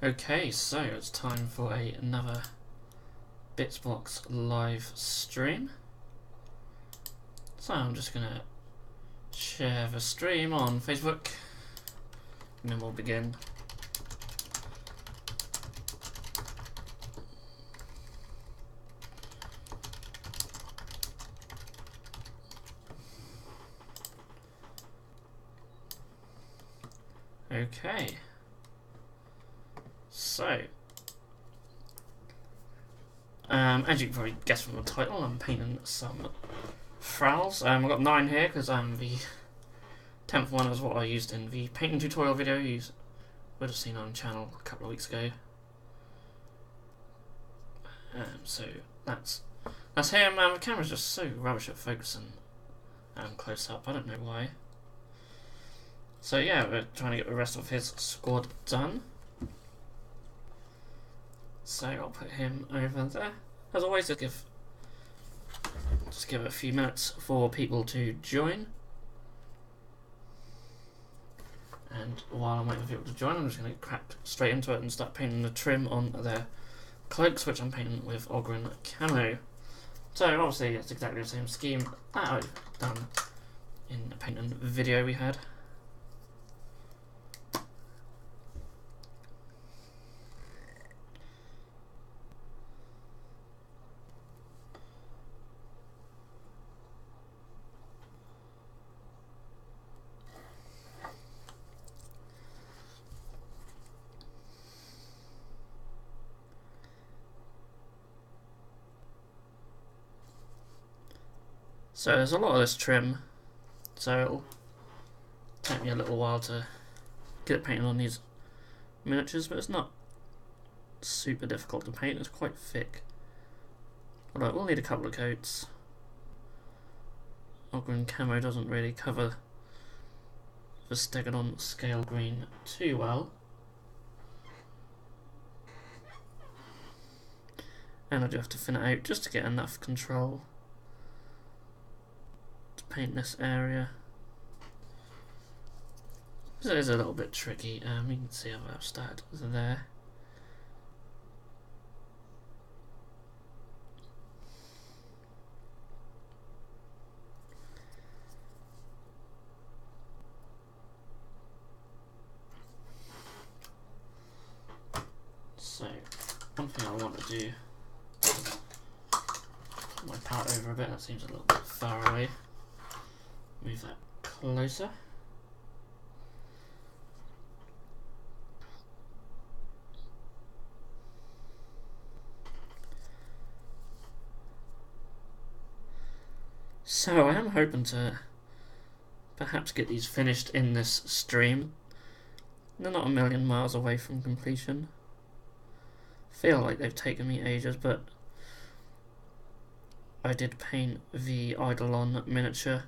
Okay, so it's time for another Bitzbox live stream. So I'm just gonna share the stream on Facebook and then we'll begin. Okay. So, as you can probably guess from the title, I'm painting some Thralls. I've got 9 here because the 10th one was what I used in the painting tutorial video you would have seen on the channel a couple of weeks ago. So that's him. The camera's just so rubbish at focusing close up. I don't know why. So yeah, we're trying to get the rest of his squad done. So I'll put him over there. As always, just give it a few minutes for people to join. And while I'm waiting for people to join, I'm just going to crack straight into it and start painting the trim on their cloaks, which I'm painting with Ogren Camo. So obviously it's exactly the same scheme that I've done in the painting video we had. So there's a lot of this trim, so it'll take me a little while to get it painted on these miniatures, but it's not super difficult to paint, it's quite thick. Although we'll need a couple of coats. Ogren Camo doesn't really cover the Stegodon scale green too well. And I do have to thin it out just to get enough control to paint this area. So it is a little bit tricky. You can see how I've started there. So one thing I want to do, put my palette over a bit, that seems a little bit far away. Move that closer. So I am hoping to perhaps get these finished in this stream. They're not a million miles away from completion. Feel like they've taken me ages, but I did paint the Eidolon miniature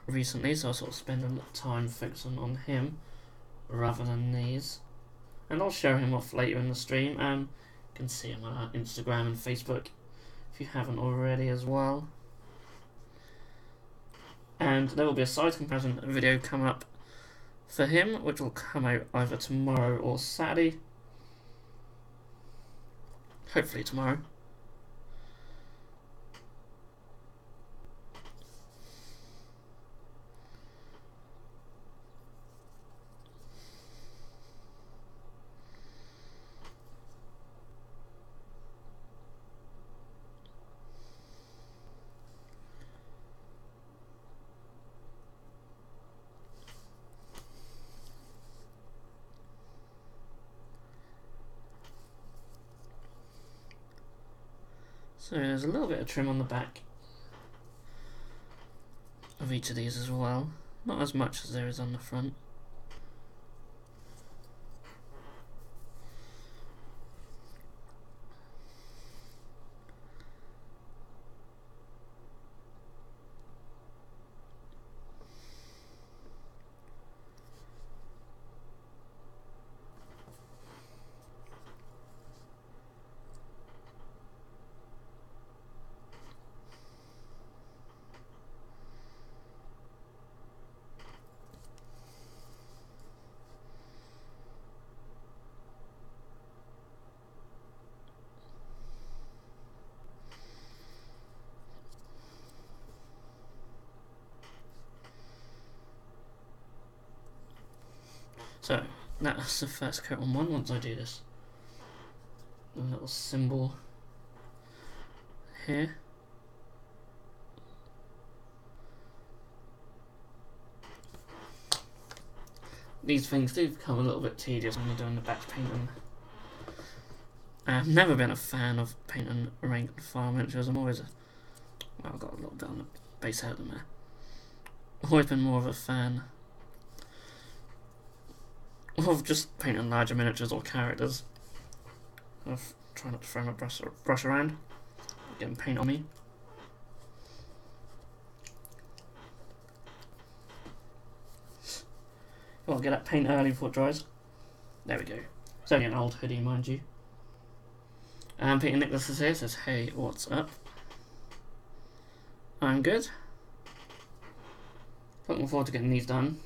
recently, so I'll sort of spend a lot of time focusing on him rather than these. And I'll show him off later in the stream. You can see him on Instagram and Facebook if you haven't already as well. And there will be a size comparison video coming up for him, which will come out either tomorrow or Saturday. Hopefully tomorrow. So there's a little bit of trim on the back of each of these as well. Not as much as there is on the front. So that's the first coat on one. Once I do this, a little symbol here. These things do become a little bit tedious when you're doing the batch painting. I've never been a fan of painting rank and file miniatures. I'm always well, I've got a little bit on the base head in there. Always been more of a fan of just painting larger miniatures or characters. I try not to throw my brush around, getting paint on me. Got to get that paint early before it dries. There we go. It's only an old hoodie, mind you. Peter Nicholas is here, says, hey, what's up? I'm good. Looking forward to getting these done.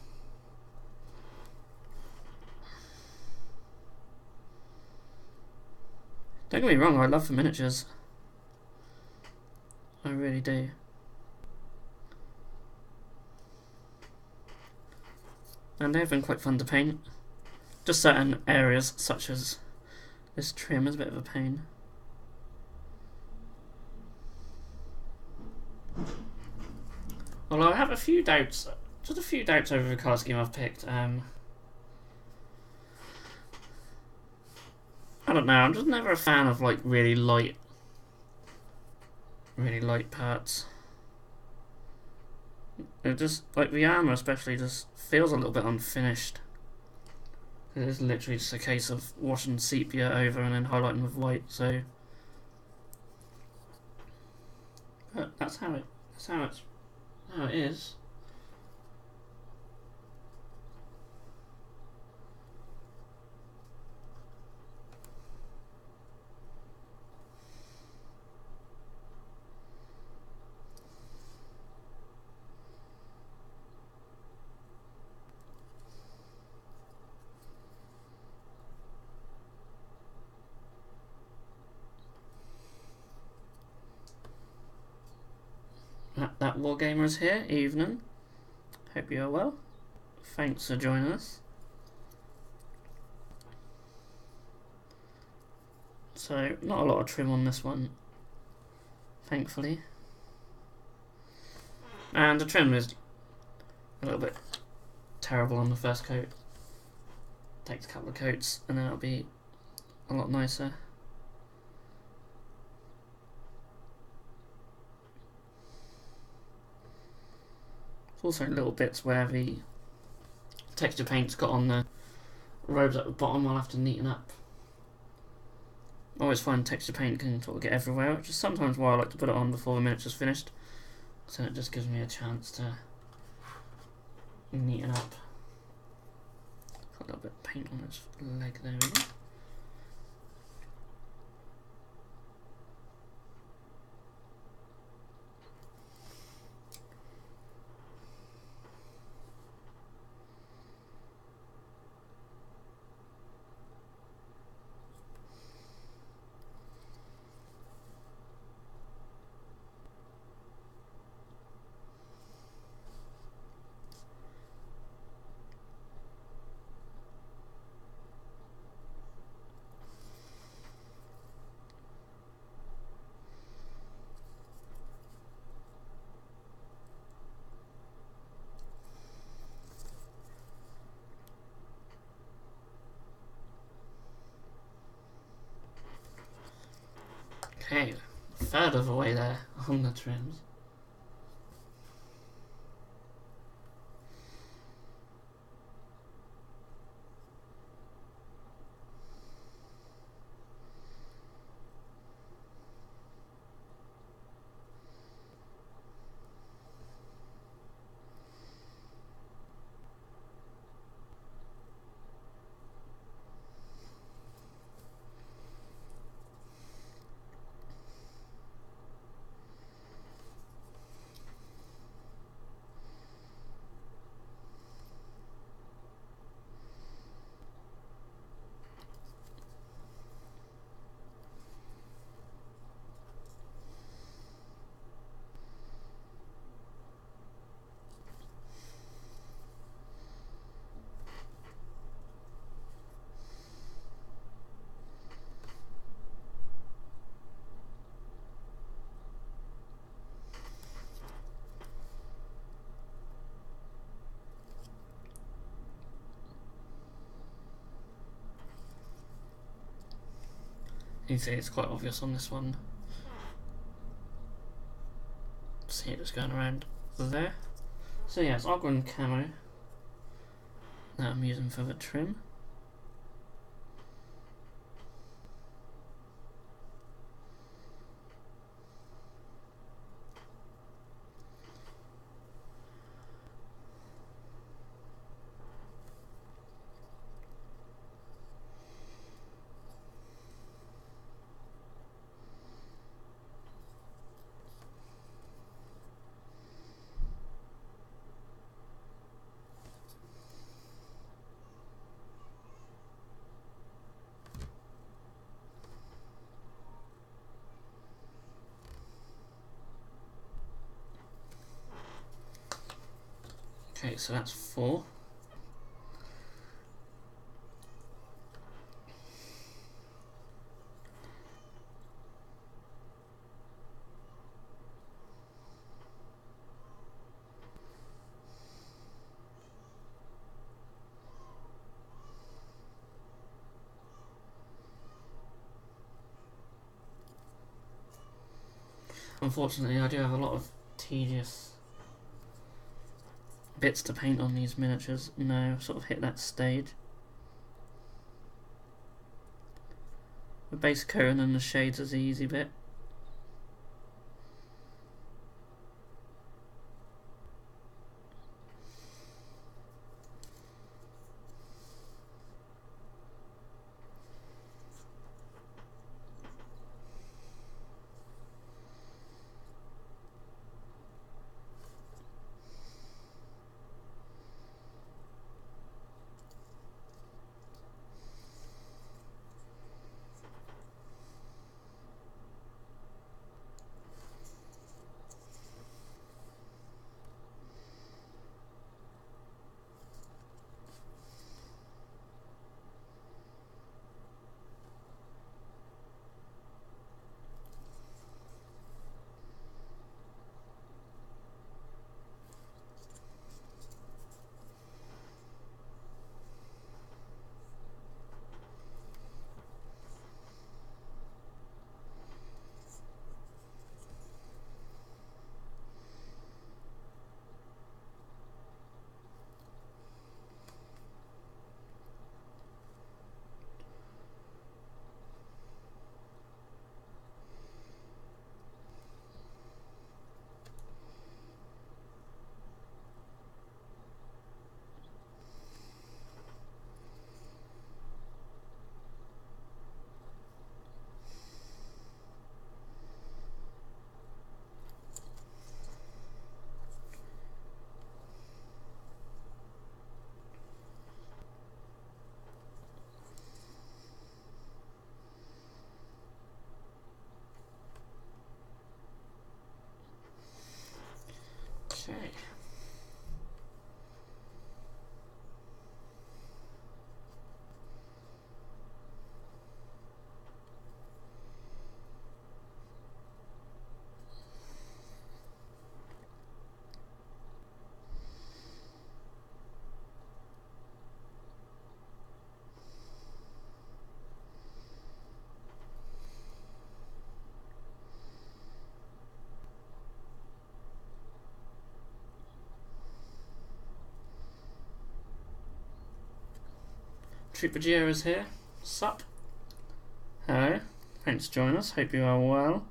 Don't get me wrong, I love the miniatures. I really do. And they've been quite fun to paint. Just certain areas, such as this trim, is a bit of a pain. Although I have a few doubts, just a few doubts over the colour scheme I've picked. I don't know, I'm just never a fan of like really light parts. It just, like the armour especially, just feels a little bit unfinished. It is literally just a case of washing sepia over and then highlighting with white, so... But that's how it is. That Wargamer is here. Evening. Hope you're well. Thanks for joining us. So, not a lot of trim on this one, thankfully. And the trim is a little bit terrible on the first coat. Takes a couple of coats and then it'll be a lot nicer. There's also little bits where the texture paint's got on the robes at the bottom. I'll have to neaten up. I always find texture paint can sort of get everywhere, which is sometimes why I like to put it on before the miniature's finished. So it just gives me a chance to neaten up. Got a little bit of paint on its leg there, really. Okay, a third of the way there on the trims. You see it's quite obvious on this one. See it just going around there. So yeah, it's Ogre and Camo that I'm using for the trim. Okay, so that's 4. Unfortunately, I do have a lot of tedious bits to paint on these miniatures now. I've sort of hit that stage. The base coat and then the shades is the easy bit. Okay. Trooper is here. Sup? Hello. Thanks for joining us. Hope you are well.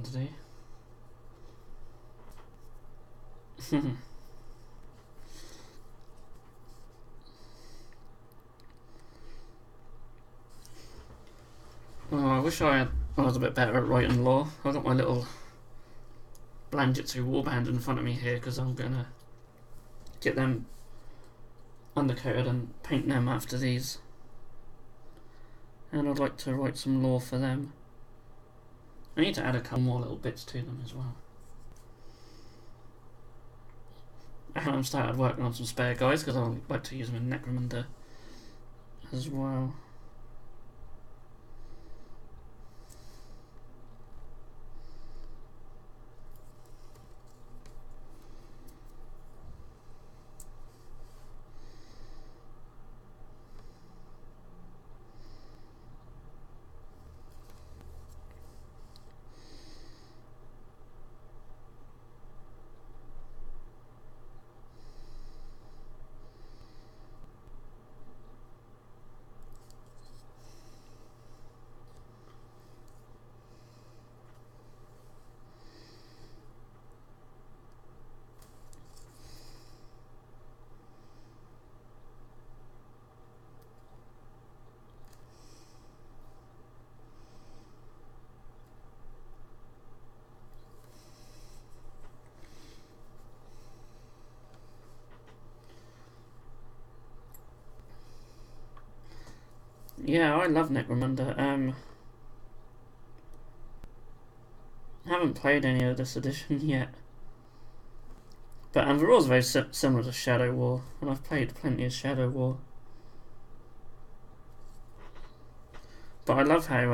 one, did he? Oh, I wish I was a bit better at writing lore. I've got my little Blanjitsu warband in front of me here because I'm going to get them undercoated and paint them after these. And I'd like to write some lore for them. I need to add a couple more little bits to them as well. And I'm started working on some spare guys because I like to use them in Necromunda as well. Yeah, I love Necromunda. Haven't played any of this edition yet. But the rules are very similar to Shadow War, and I've played plenty of Shadow War. But I love how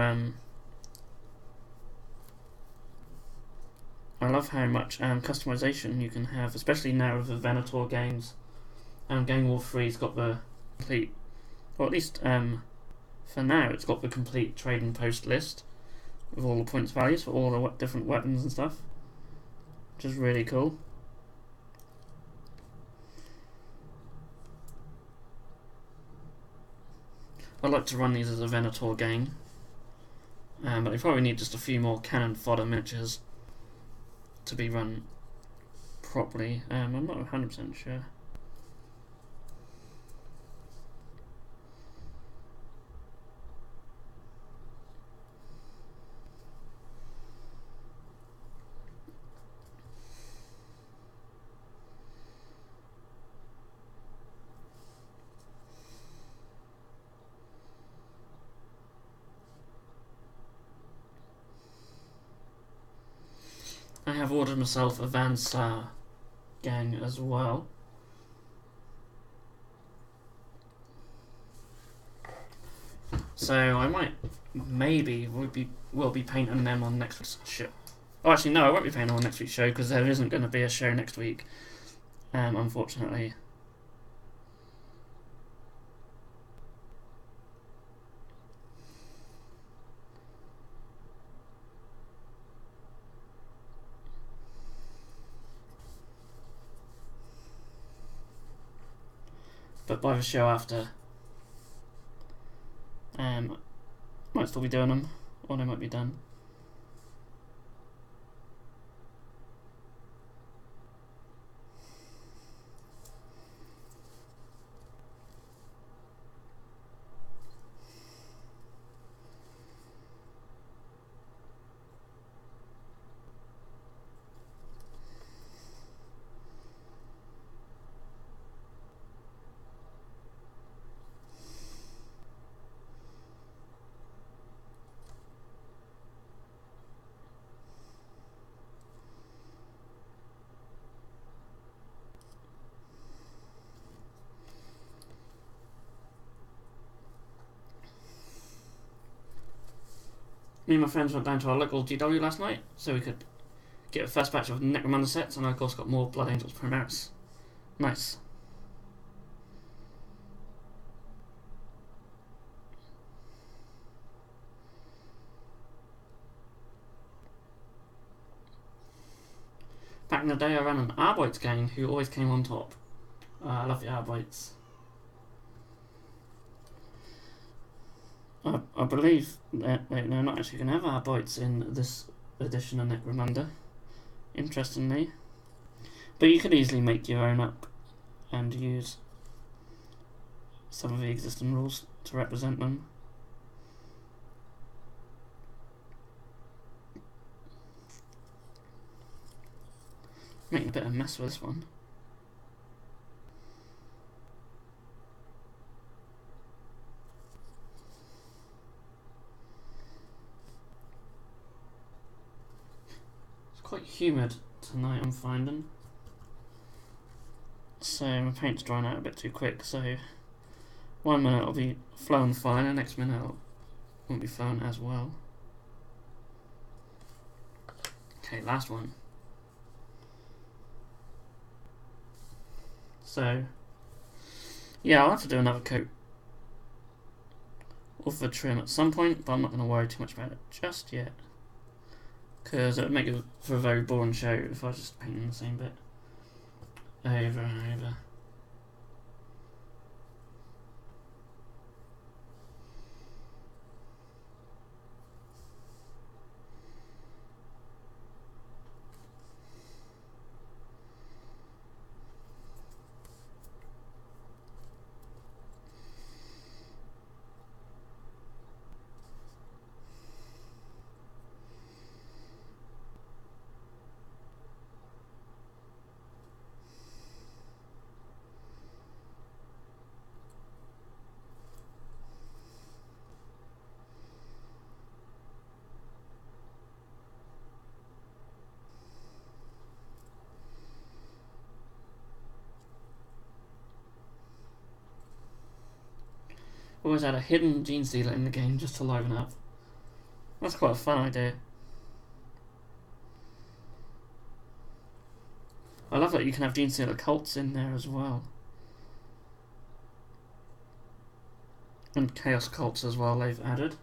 much customization you can have, especially now with the Venator games. Game War 3's got the complete, or at least for now, it's got the complete trading post list with all the points values for all the different weapons and stuff, which is really cool. I'd like to run these as a Venator game, but they probably need just a few more cannon fodder miniatures to be run properly. I'm not 100% sure. I have ordered myself a Van Saar gang as well. So I might, maybe, will be painting them on next week's show. Oh, actually, no, I won't be painting on next week's show because there isn't going to be a show next week, unfortunately. But by the show after, might still be doing them, or they might be done. Me and my friends went down to our local GW last night so we could get a first batch of Necromunda sets, and I of course got more Blood Angels Primaris. Nice. Back in the day I ran an Arboites gang who always came on top. I love the Arboites. I believe that they're not actually going to have Arboites in this edition of Necromunda, interestingly. But you could easily make your own up and use some of the existing rules to represent them. Making a bit of a mess with this one. It's quite humid tonight, I'm finding. So my paint's drying out a bit too quick, so 1 minute it'll be flowing fine, and the next minute it won't be flowing as well. Okay, last one. So, yeah, I'll have to do another coat of the trim at some point, but I'm not going to worry too much about it just yet, because it would make it for a very boring show if I was just painting the same bit over and over. Always had a hidden gene stealer in the game just to liven up. That's quite a fun idea. I love that you can have gene stealer cults in there as well. And chaos cults as well they've added.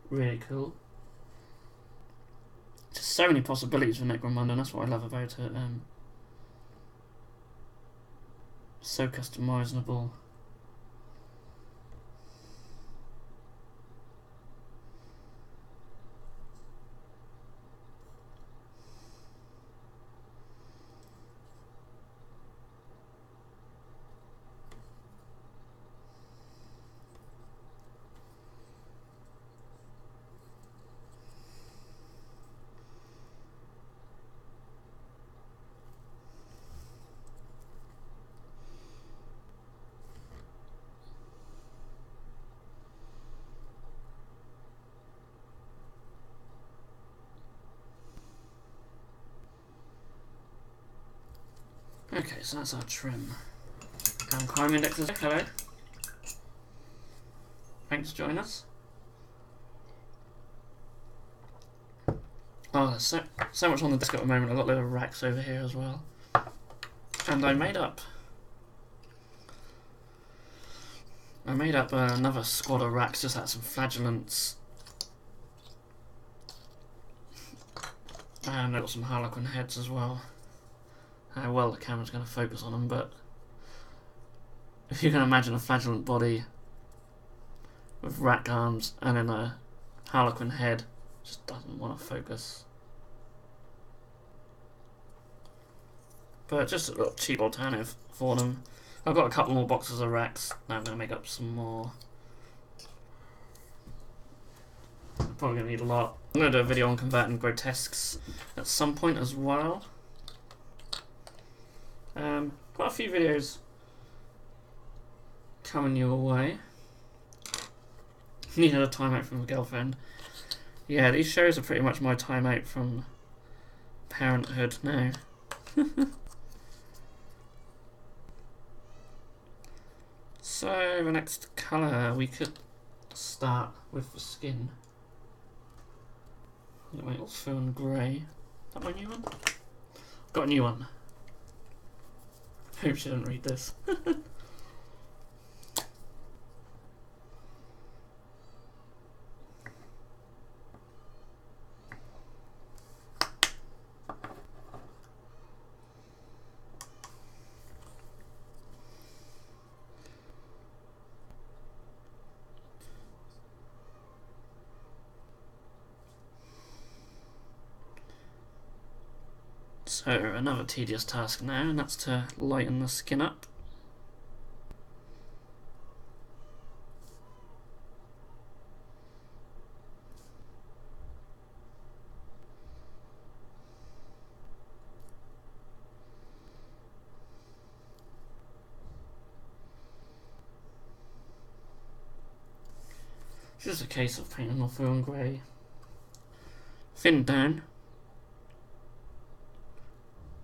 Really cool. Just so many possibilities for Necromunda, and that's what I love about it. So customizable. Okay, so that's our trim. Crime Index is hello. Thanks for joining us. Oh, there's so much on the desk at the moment. I've got little racks over here as well. And I made up another squad of racks, just had some flagellants. And I got some harlequin heads as well. How well the camera's going to focus on them, but if you can imagine a flagellant body with rack arms and then a harlequin head, just doesn't want to focus. But just a little cheap alternative for them. I've got a couple more boxes of racks. Now I'm going to make up some more. I'm probably going to need a lot. I'm going to do a video on converting grotesques at some point as well. Quite a few videos coming your way. Needed a timeout from a girlfriend. Yeah, these shows are pretty much my timeout from parenthood now. So the next colour, we could start with the skin. Wait, it's Phone Grey. Is that my new one? Got a new one. Hope she didn't read this. So another tedious task now, and that's to lighten the skin up. It's just a case of painting off on grey. Thin down,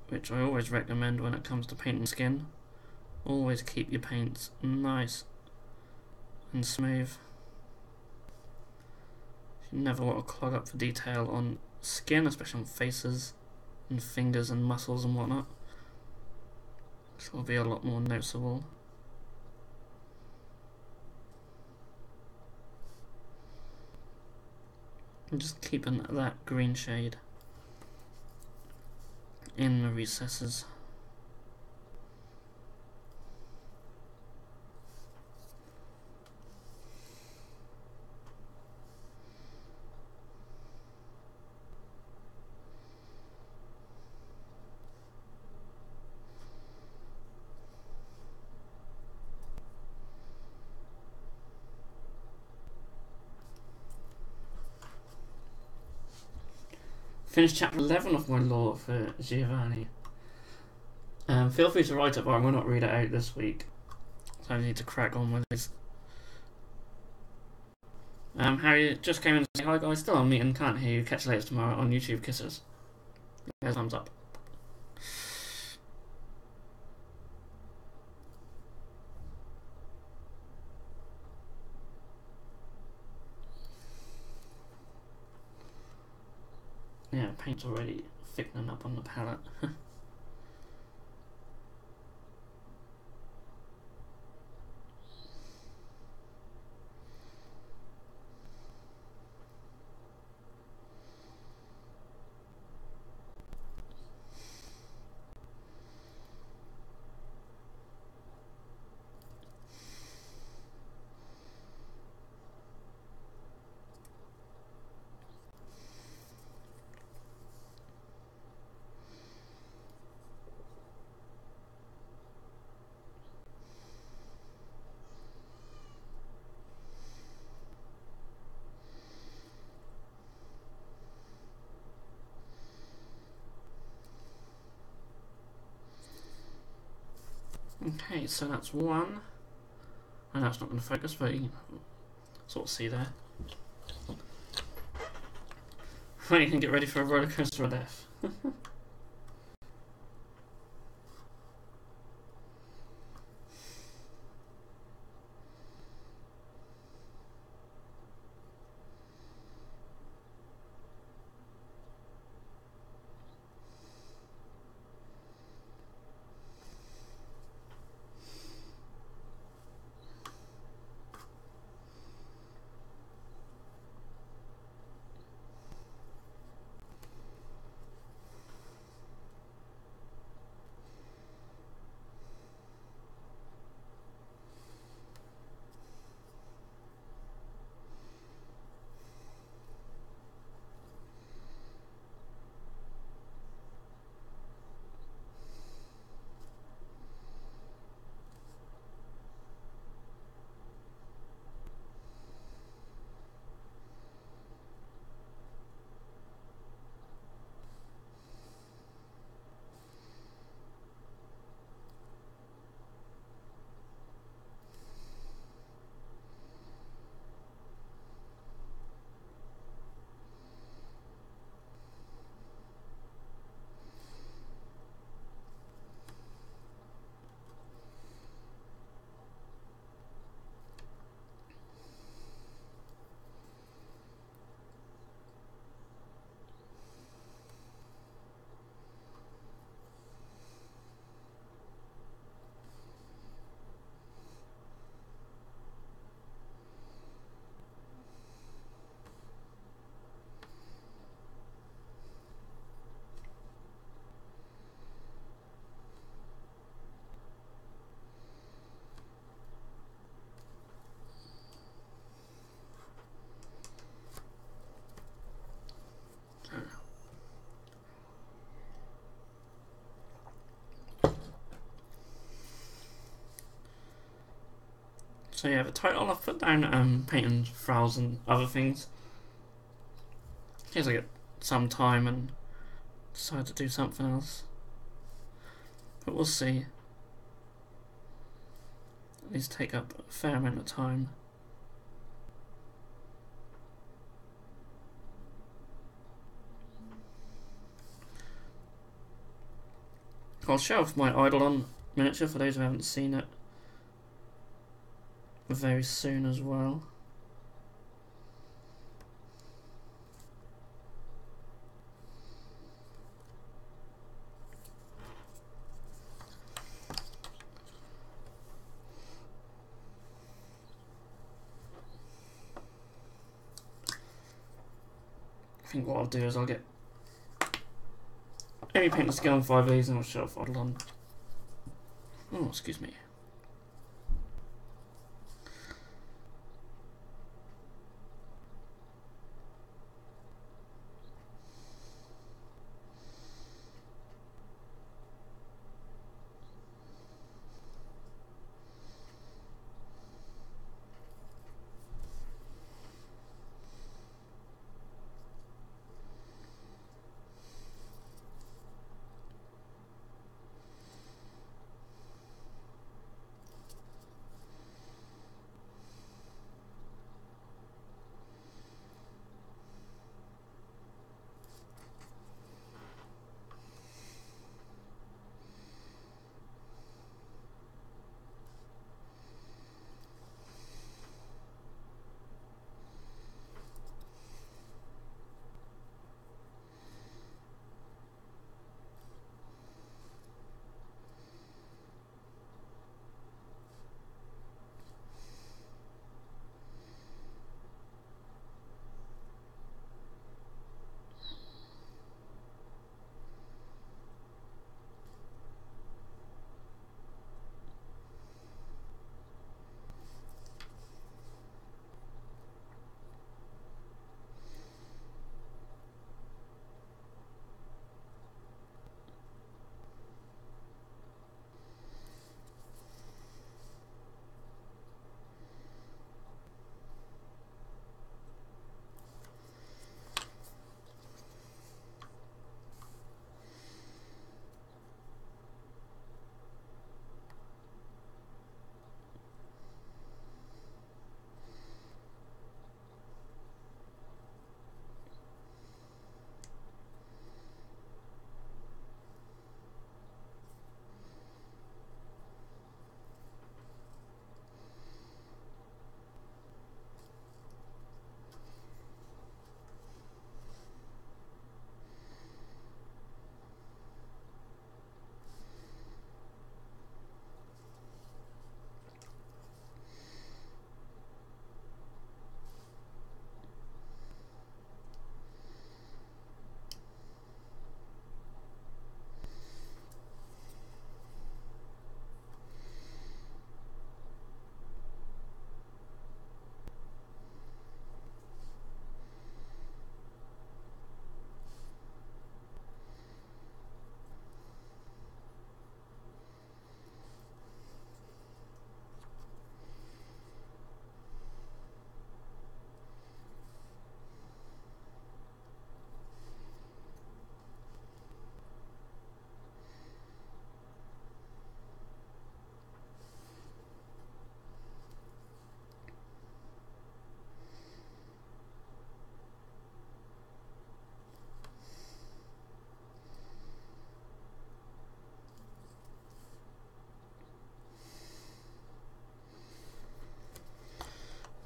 which I always recommend when it comes to painting skin. Always keep your paints nice and smooth. You never want to clog up the detail on skin, especially on faces and fingers and muscles and whatnot. This will be a lot more noticeable. And just keeping that green shade in the recesses. Finished chapter 11 of my lore for Giovanni. Feel free to write it, but I will not read it out this week. So I need to crack on with this. Harry just came in to say hi guys, still on meeting, can't hear you, catch you later tomorrow on YouTube, kisses. There's thumbs up. Yeah, paint's already thickening up on the palette. Okay, so that's one. I know it's not going to focus, but you can sort of see there. Right, you can get ready for a roller coaster of death. So yeah, the title I've put down painting Thralls and other things. In case I get some time and decide to do something else. But we'll see. These take up a fair amount of time. I'll show off my Eidolon miniature for those who haven't seen it very soon as well. I think what I'll do is I'll get any painters to go on 5 of these and I'll show off Eidolon. Oh, excuse me.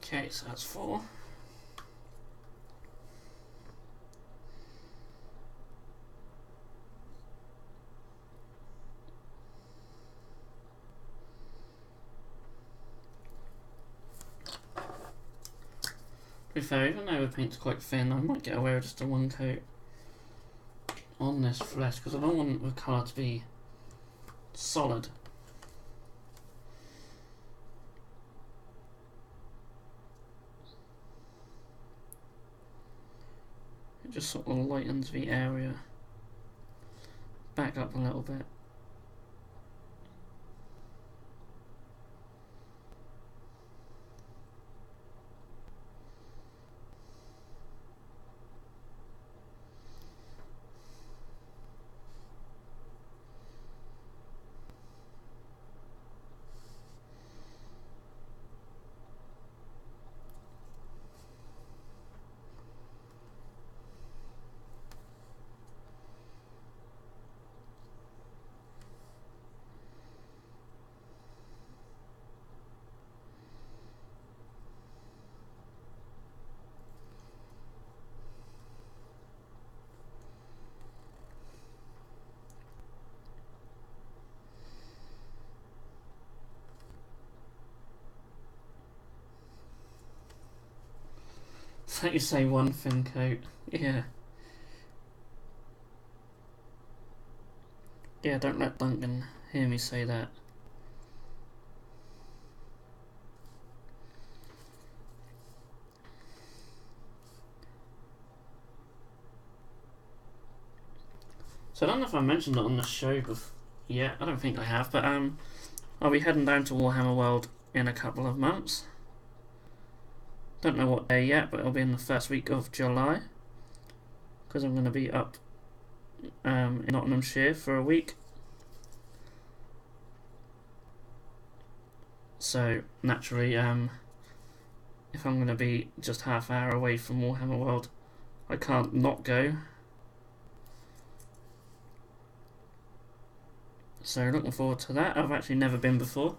Okay, so that's 4. To be fair, even though the paint's quite thin, I might get away with just a 1 coat on this flesh because I don't want the colour to be solid. It just sort of lightens the area back up a little bit. Let you say one fin coat. Yeah. Yeah, don't let Duncan hear me say that. So I don't know if I mentioned it on the show yet. I don't think I have, but I'll be heading down to Warhammer World in a couple of months. Don't know what day yet, but it'll be in the first week of July. Because I'm going to be up in Nottinghamshire for a week. So naturally, if I'm going to be just half hour away from Warhammer World, I can't not go. So looking forward to that. I've actually never been before.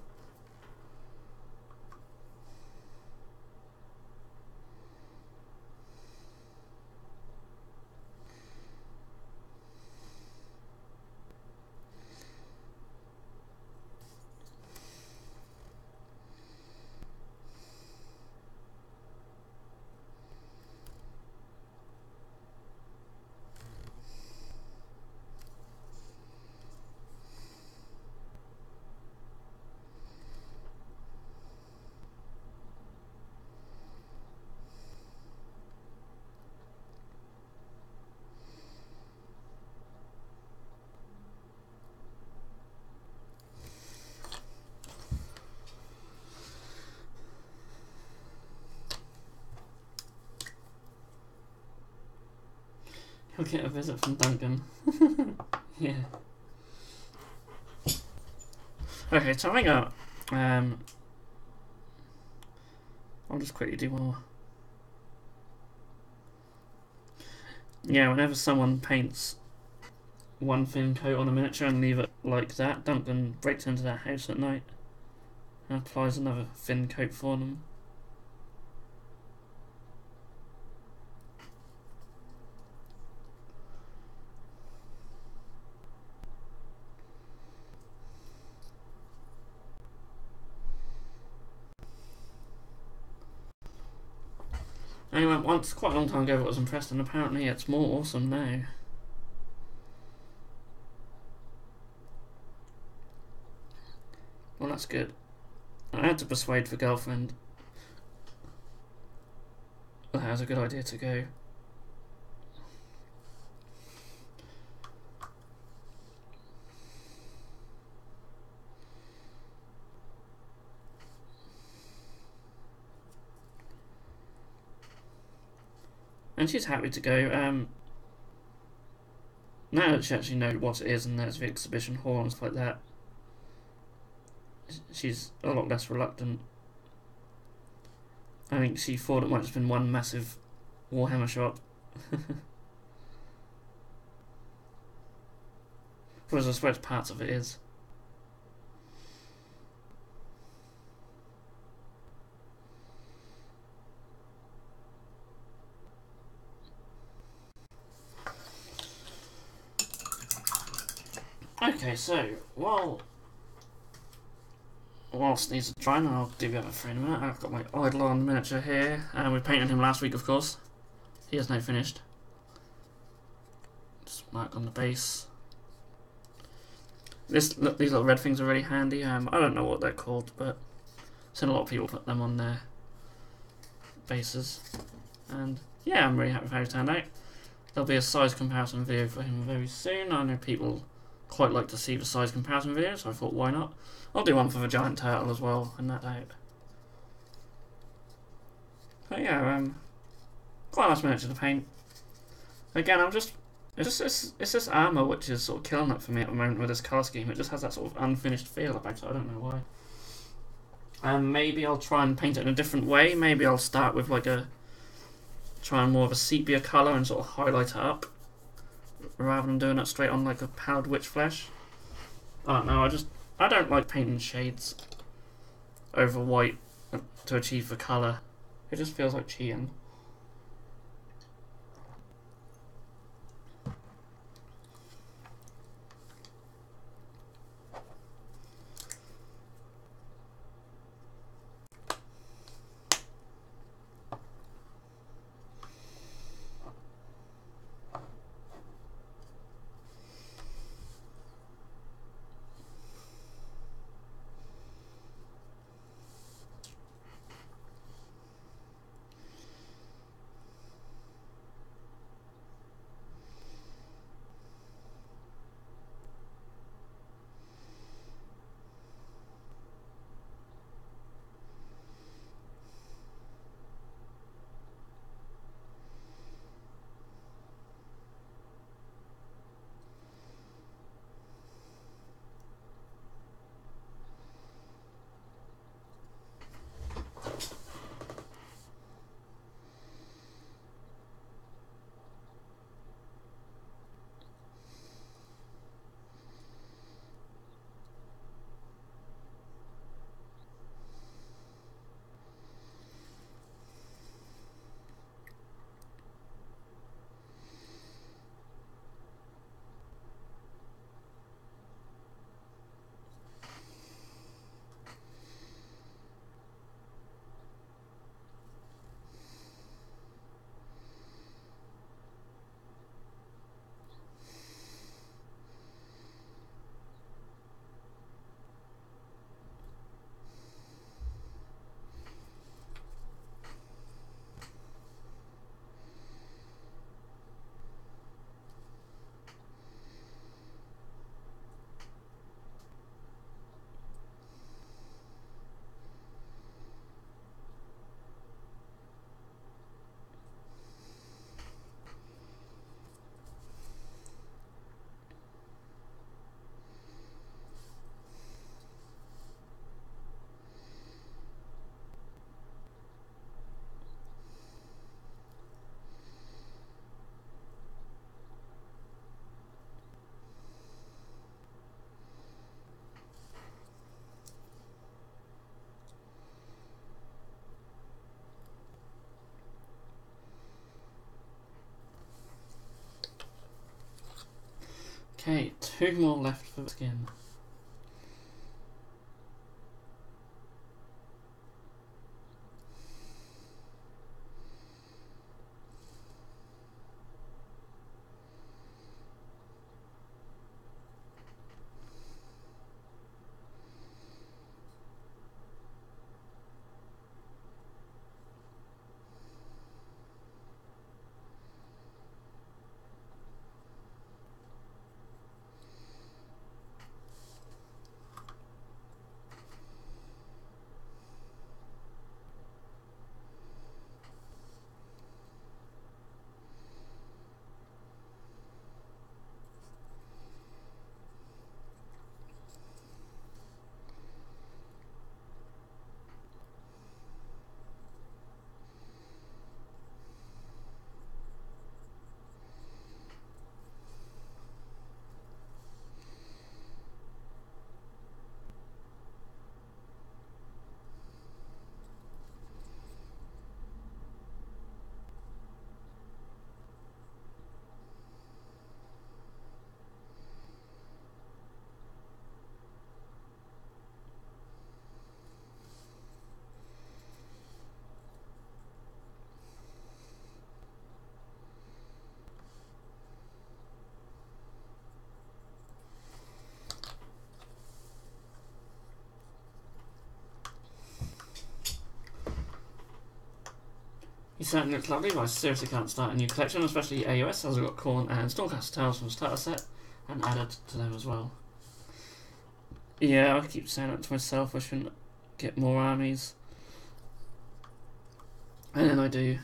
He'll get a visit from Duncan. Yeah. Okay, so I think I'll just quickly do one more. Yeah, whenever someone paints one thin coat on a miniature and leave it like that, Duncan breaks into that house at night and applies another thin coat for them. Anyway, once, quite a long time ago, I was impressed, and apparently it's more awesome now. Well, that's good. I had to persuade the girlfriend that was a good idea to go. And she's happy to go. Now that she actually knows what it is and there's the exhibition hall and stuff like that, she's a lot less reluctant. I think she thought it might have been one massive Warhammer shop. Whereas I suppose parts of it is. Okay, so whilst these are drying, I'll do the other three in a minute. I've got my Eidolon miniature here, and we painted him last week, of course. He is now finished. Just mark on the base. These little red things are really handy. I don't know what they're called, but I've seen a lot of people put them on their bases. And yeah, I'm really happy with how he turned out. There'll be a size comparison video for him very soon. I know people quite like to see the size comparison video, so I thought, why not? I'll do one for the giant turtle as well, and that out. But yeah, quite a nice miniature to paint. Again, it's this armour which is sort of killing it for me at the moment with this colour scheme. It just has that sort of unfinished feel about it. I don't know why. Maybe I'll try and paint it in a different way. Maybe I'll start with like try more of a sepia colour and sort of highlight it up, rather than doing it straight on like a powdered witch flesh. I don't know, I don't like painting shades over white to achieve the colour. It just feels like cheating. Okay, 2 more left for the skin. He certainly looks lovely, but I seriously can't start a new collection, especially AOS, as I've got Khorne and Stormcast Tales from the starter set, and added to them as well. Yeah, I keep saying that to myself, I shouldn't get more armies. And then I do.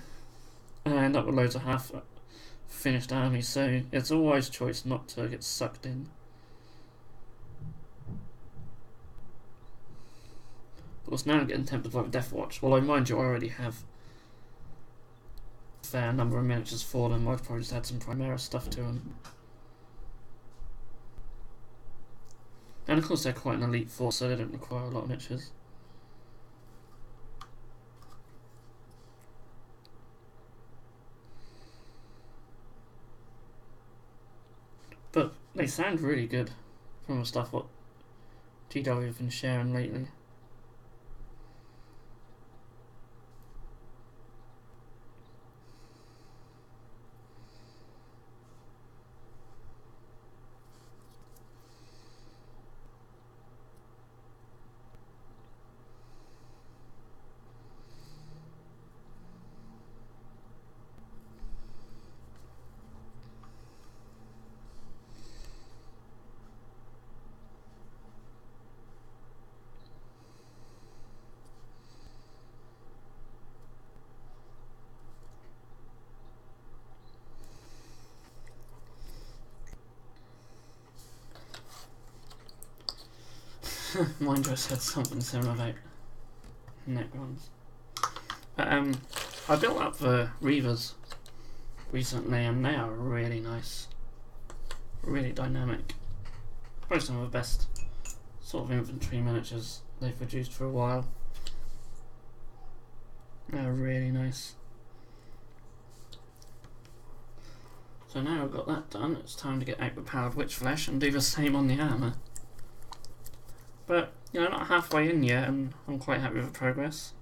And I end up with loads of half-finished armies, so it's a wise choice not to get sucked in. Of course, now I'm getting tempted by Death Watch. Well, I mind you, I already have fair number of miniatures for them. I'd probably just add some Primera stuff to them. And of course they're quite an elite force, so they don't require a lot of miniatures. But they sound really good from the stuff what GW have been sharing lately. Mine just said something similar about Necrons. But I built up the Reavers recently and they are really nice. Really dynamic. Probably some of the best sort of infantry miniatures they've produced for a while. They're really nice. So now I've got that done, it's time to get out the powered witch flesh and do the same on the armour. But, you know, not halfway in yet, and I'm quite happy with the progress.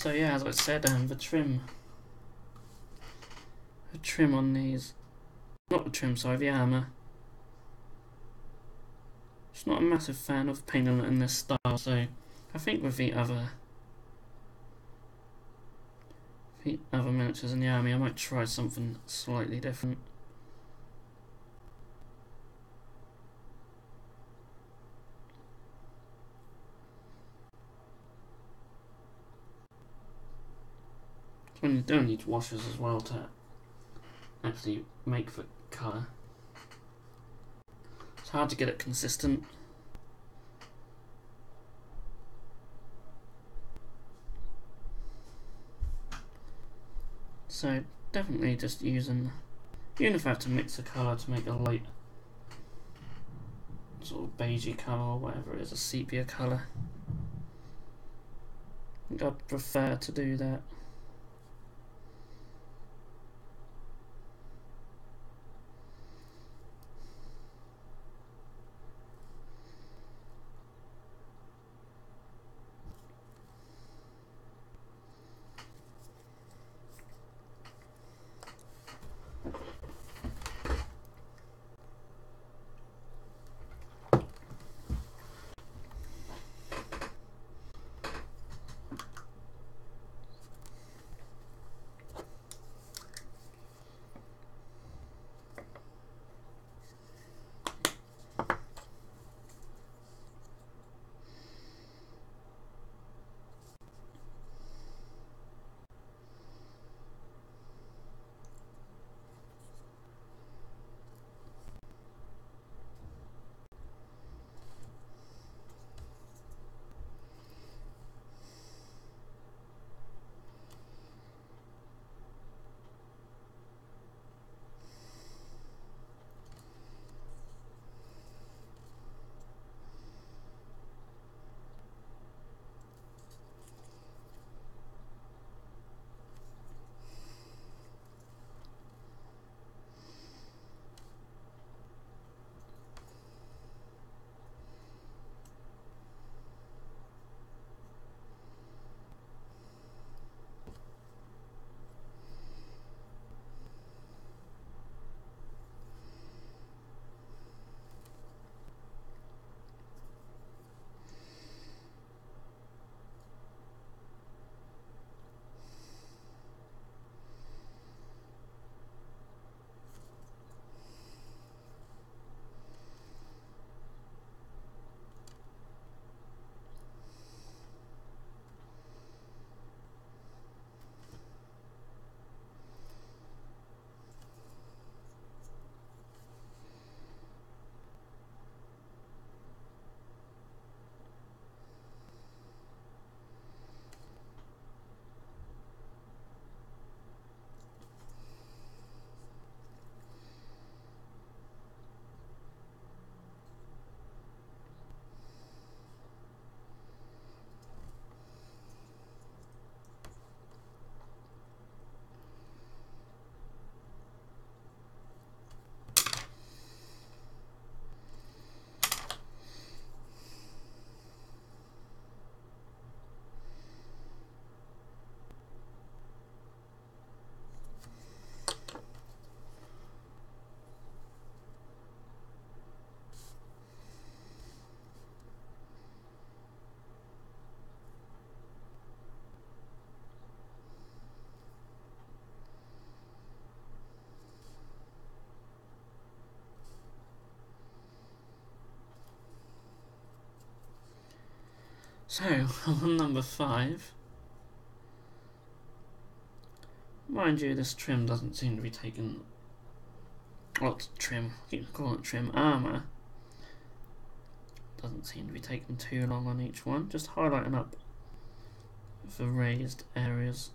So yeah, as I said, the trim on these, not the trim, sorry, the armour. Just not a massive fan of painting it in this style, so I think with the other miniatures in the army, I might try something slightly different. When you don't need washers as well to actually make the colour. It's hard to get it consistent. So definitely just using, even if I have to mix a colour to make a light sort of beigey colour or whatever it is, a sepia colour, I think I'd prefer to do that. So, on number 5, mind you, this trim doesn't seem to be taking, well, trim, you can call it trim, armour, doesn't seem to be taking too long on each one, just highlighting up the raised areas.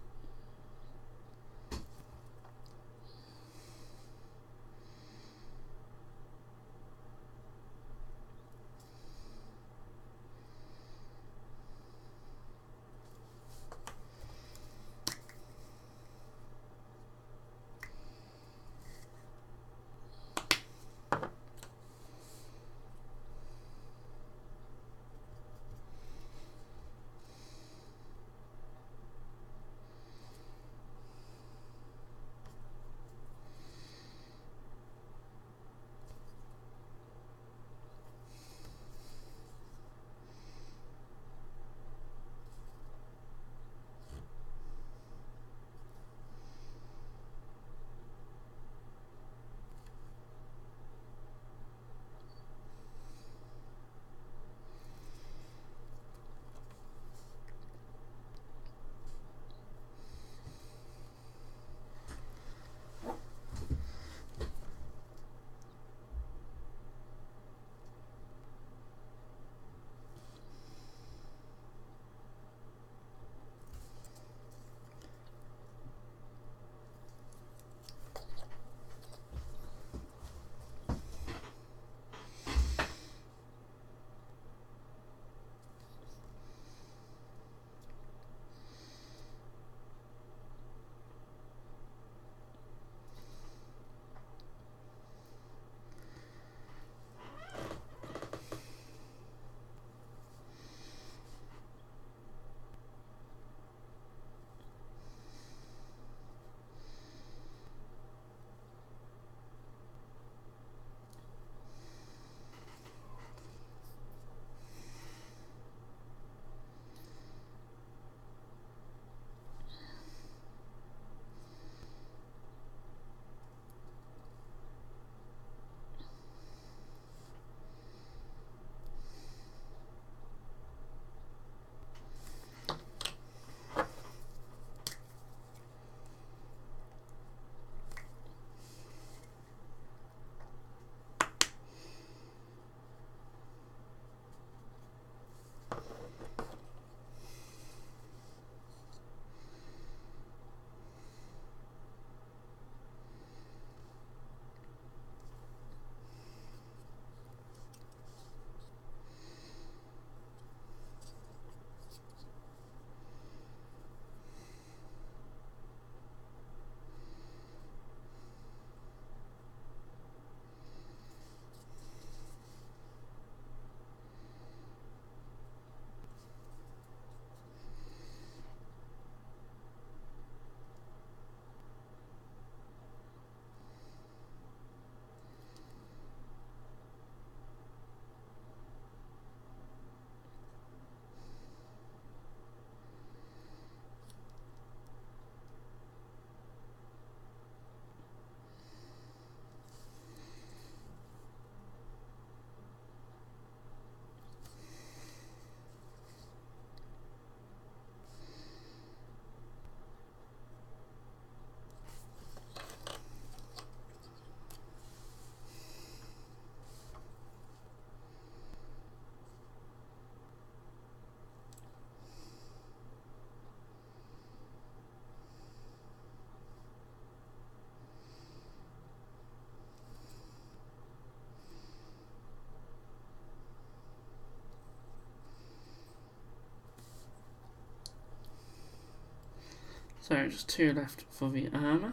So just 2 left for the armour.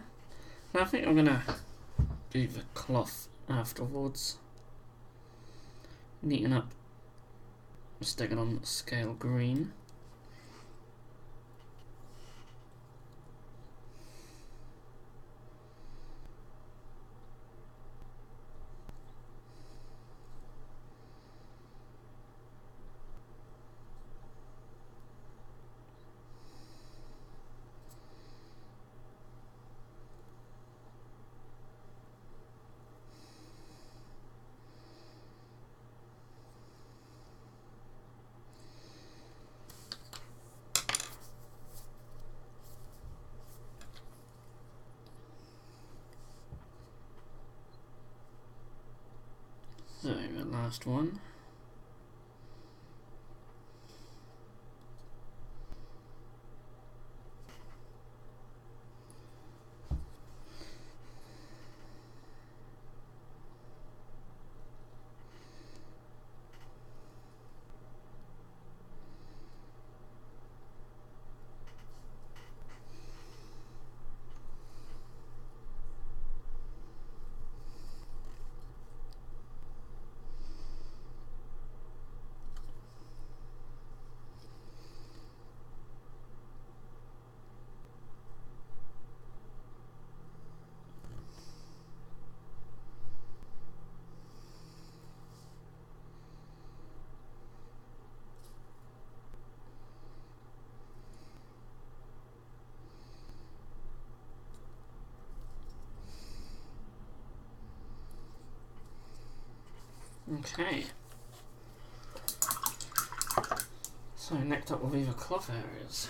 And I think I'm going to do the cloth afterwards. Neaten up, stick it on scale green. So the last one. Okay. So next up will be the cloth areas.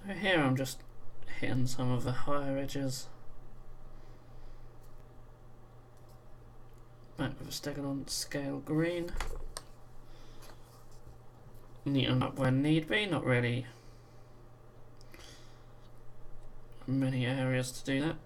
So here I'm just hitting some of the higher edges. Back with a sticker on scale green. Neaten up where need be, not really many areas to do that.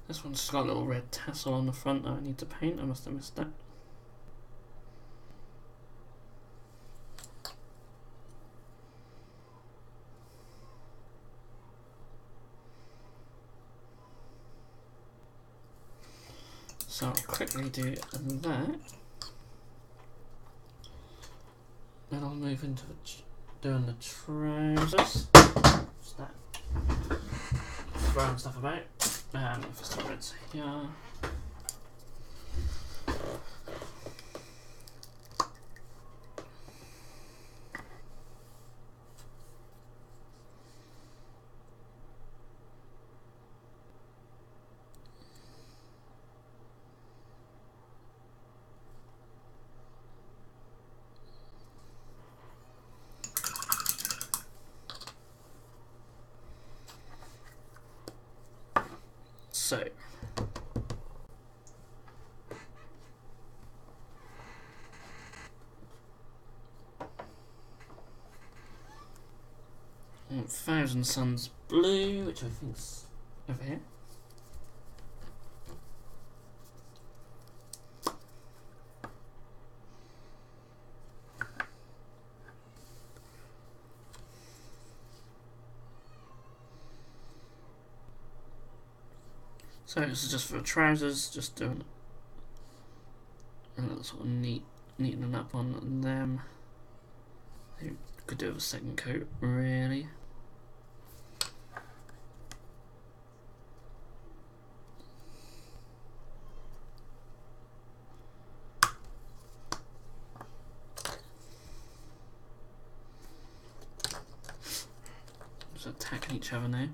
This one's just got a little red tassel on the front that I need to paint. I must have missed that. So I'll quickly do that. Then I'll move into doing the trousers. What's that? Throwing stuff about. If it's not red here. So, Thousand Suns blue, which I think's over here. So this is just for trousers, just doing a little sort of neatening up on them. You could do with a second coat, really. Just attacking each other now.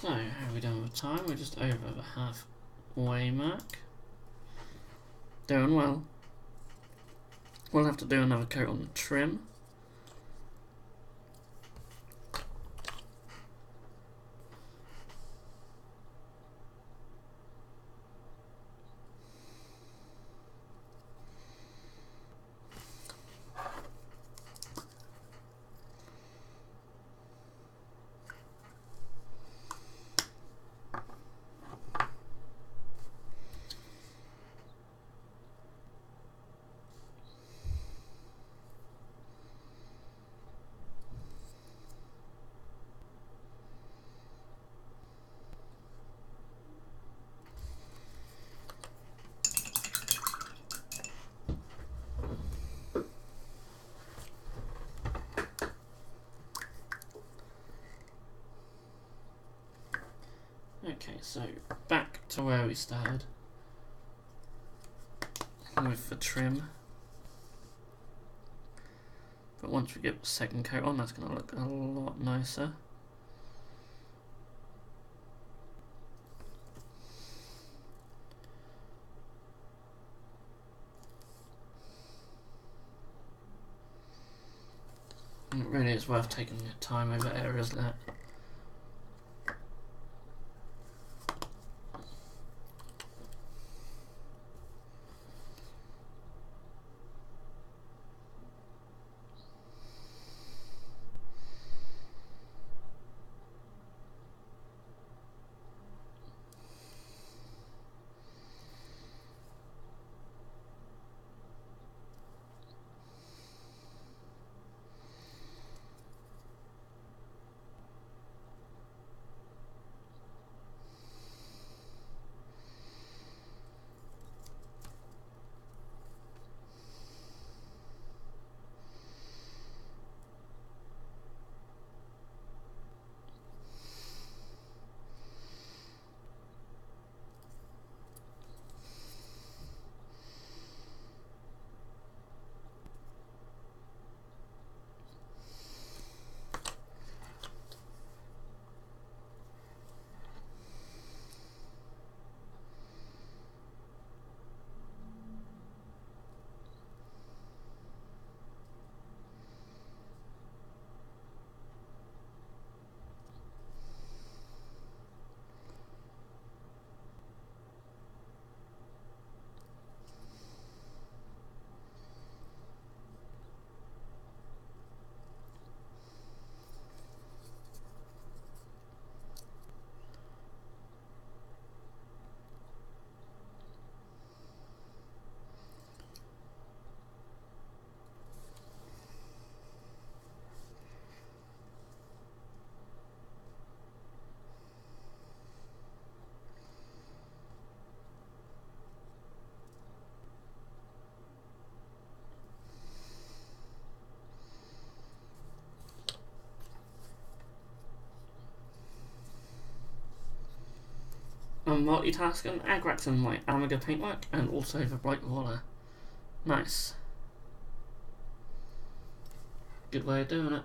So, how are we doing with time? We're just over the halfway mark. Doing well. We'll have to do another coat on the trim. Okay, so back to where we started with the trim. But once we get the second coat on, that's going to look a lot nicer. And it really is worth taking your time over areas like that. I'm multitasking, aggracting my Amiga paintwork and also the bright roller. Nice. Good way of doing it.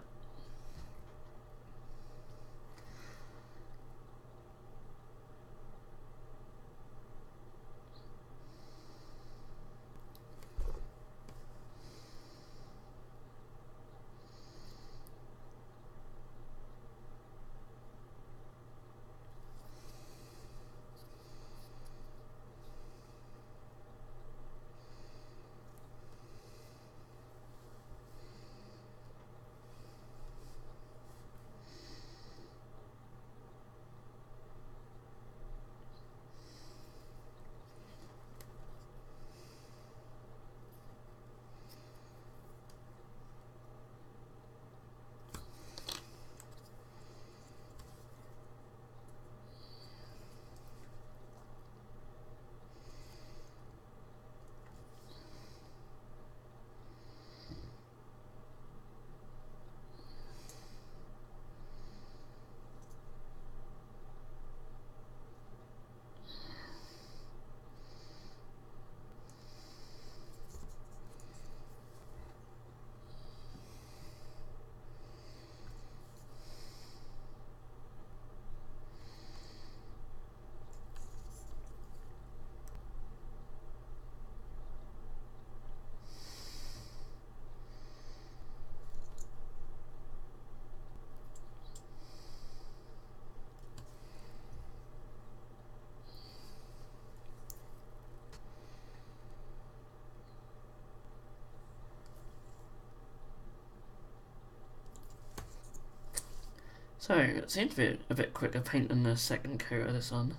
So, it seems to be a bit quicker painting the second coat of this on,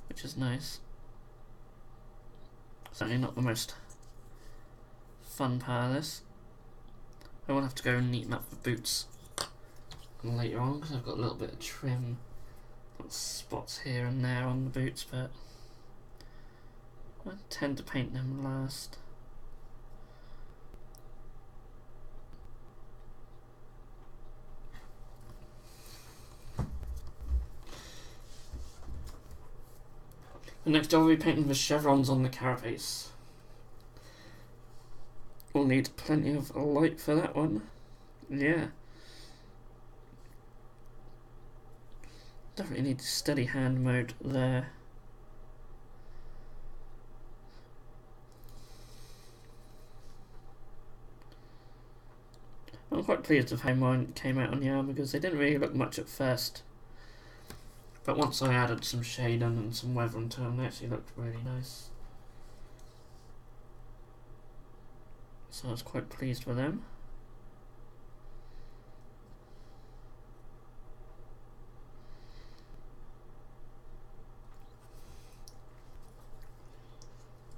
which is nice. Certainly not the most fun part of this. I will have to go and neaten up the boots later on because I've got a little bit of trim, little spots here and there on the boots, but I tend to paint them last. The next job will be painting the chevrons on the carapace. We'll need plenty of light for that one. Yeah. Definitely need steady hand mode there. I'm quite pleased with how mine came out on the arm because they didn't really look much at first. But once I added some shading and some weathering to them, they actually looked really nice. So I was quite pleased with them.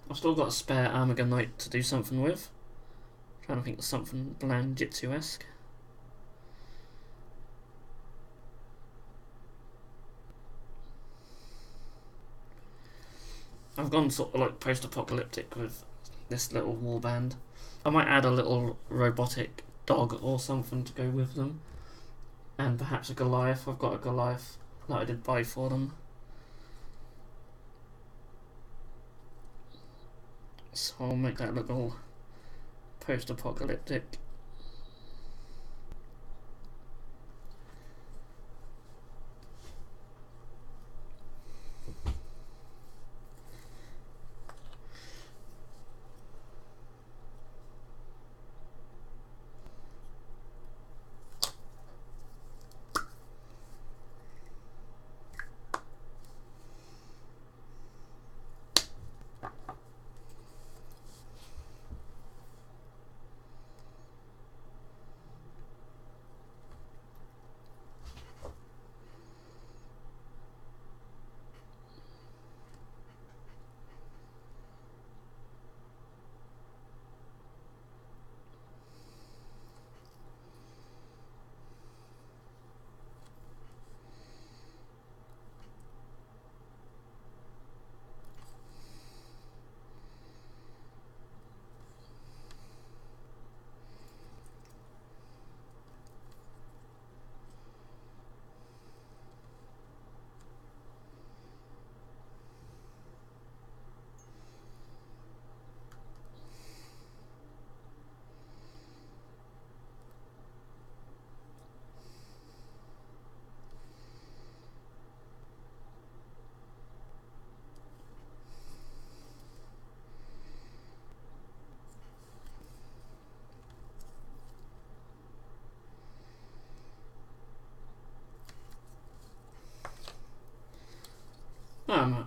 I've still got a spare Armagonite to do something with. Trying to think of something bland Jitsu-esque. I've gone sort of like post-apocalyptic with this little warband. I might add a little robotic dog or something to go with them. And perhaps a Goliath. I've got a Goliath that I did buy for them. So I'll make that look all post-apocalyptic.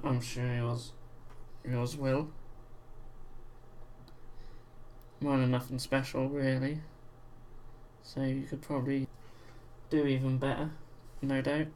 I'm sure yours will. Mine are nothing special really, so you could probably do even better, no doubt.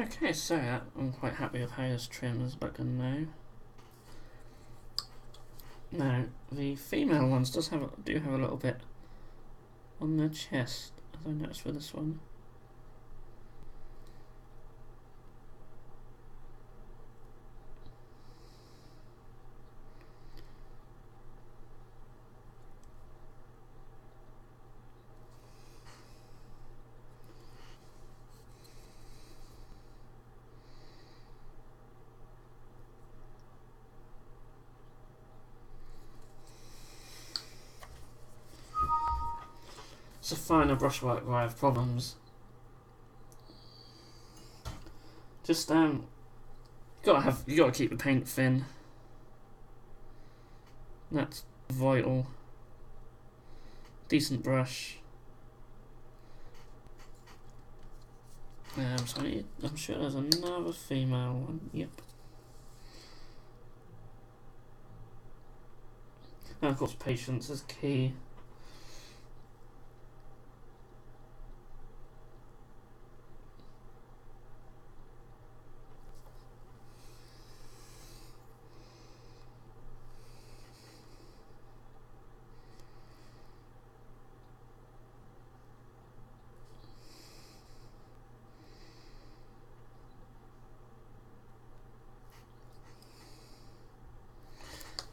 Okay, so I'm quite happy with how this trim is looking now. Now, the female ones do have a little bit on their chest, as I noticed for this one. It's a finer brushwork where I have problems. Just you gotta keep the paint thin. That's vital. Decent brush. So I'm sure there's another female one. Yep. And of course, patience is key.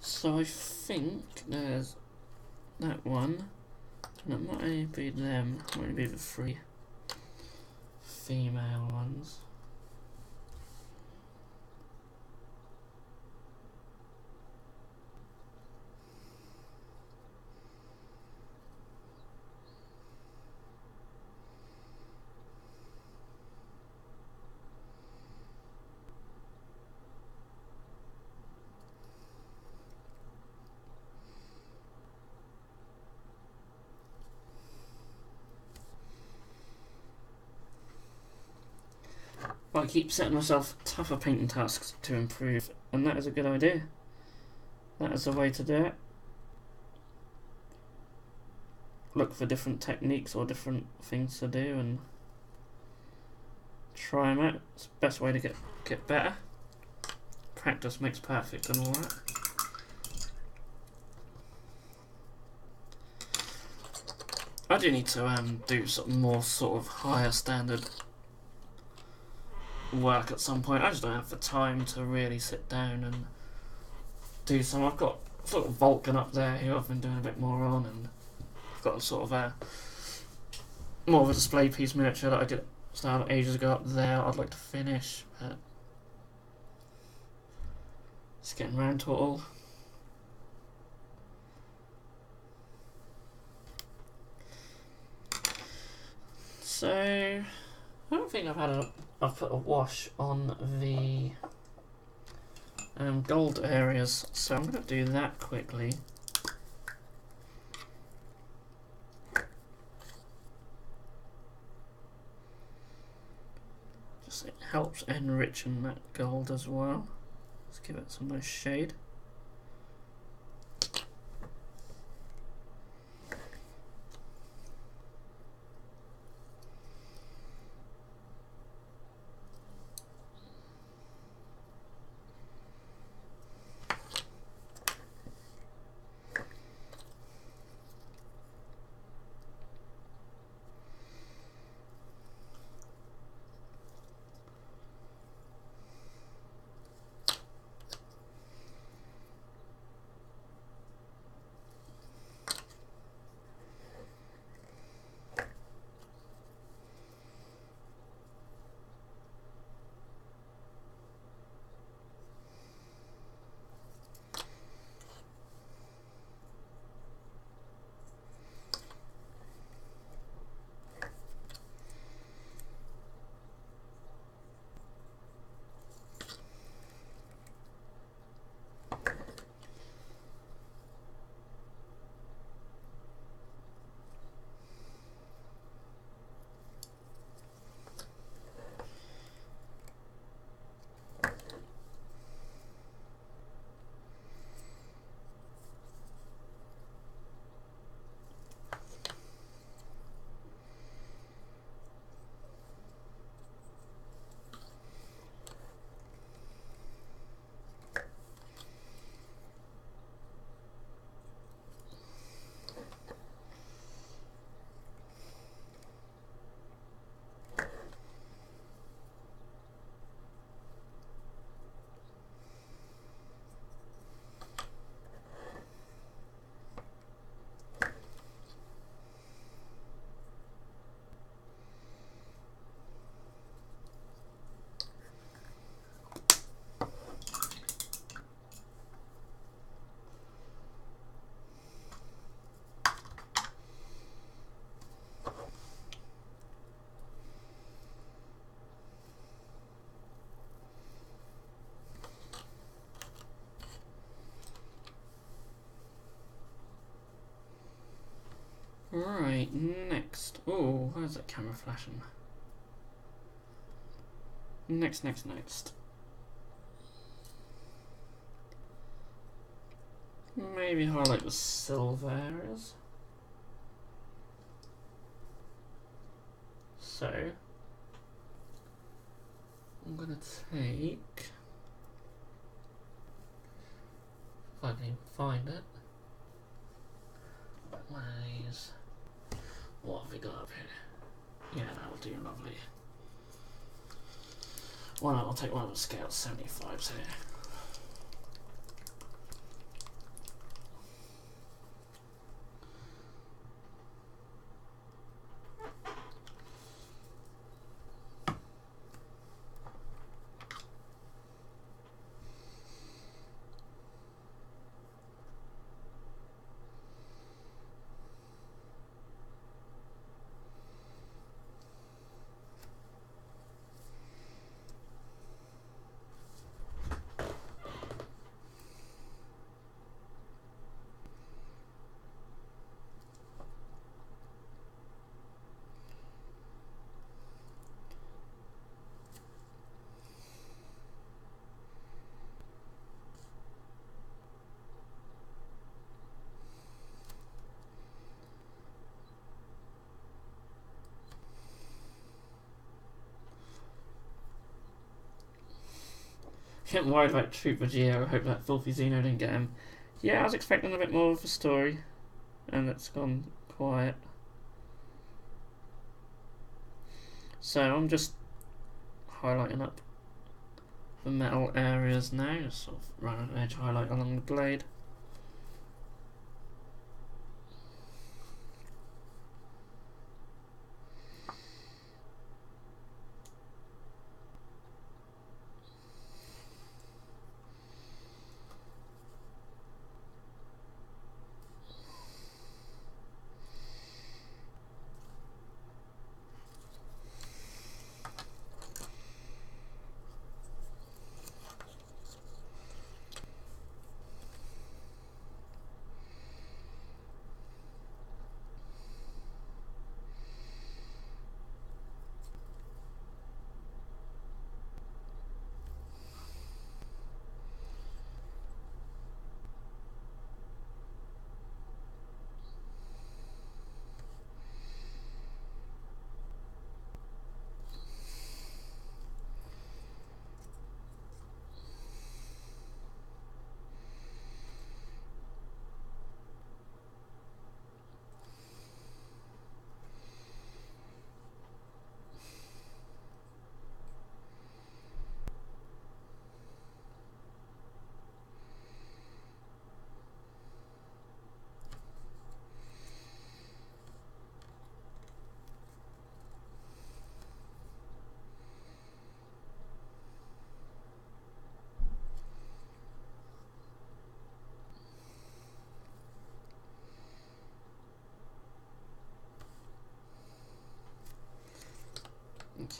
So I think there's that one, and it might be them, might be the 3 female ones. But I keep setting myself tougher painting tasks to improve, and that is a good idea. That is the way to do it. Look for different techniques or different things to do and try them out. It's the best way to get better. Practice makes perfect and all that. I do need to do some more sort of higher standard work at some point. I just don't have the time to really sit down and do some. I've got sort of Vulcan up there who I've been doing a bit more on, and I've got a sort of a more of a display piece miniature that I did start ages ago up there. I'd like to finish, but just getting around to it all. So I don't think I've put a wash on the gold areas, so I'm going to do that quickly. Just it helps enrichen that gold as well. Let's give it some nice shade. Right, next. Oh, where's that camera flashing? Next. Maybe highlight the silver areas. So, I'm going to take, if I can even find it, one of these. What have we got up here? Yeah, that'll do lovely. Well, I'll take one of the scale 75s here. Getting worried about Trooper Geo. I hope that filthy Xeno didn't get him. Yeah, I was expecting a bit more of a story, and it's gone quiet. So I'm just highlighting up the metal areas now, just sort of run an edge highlight along the blade.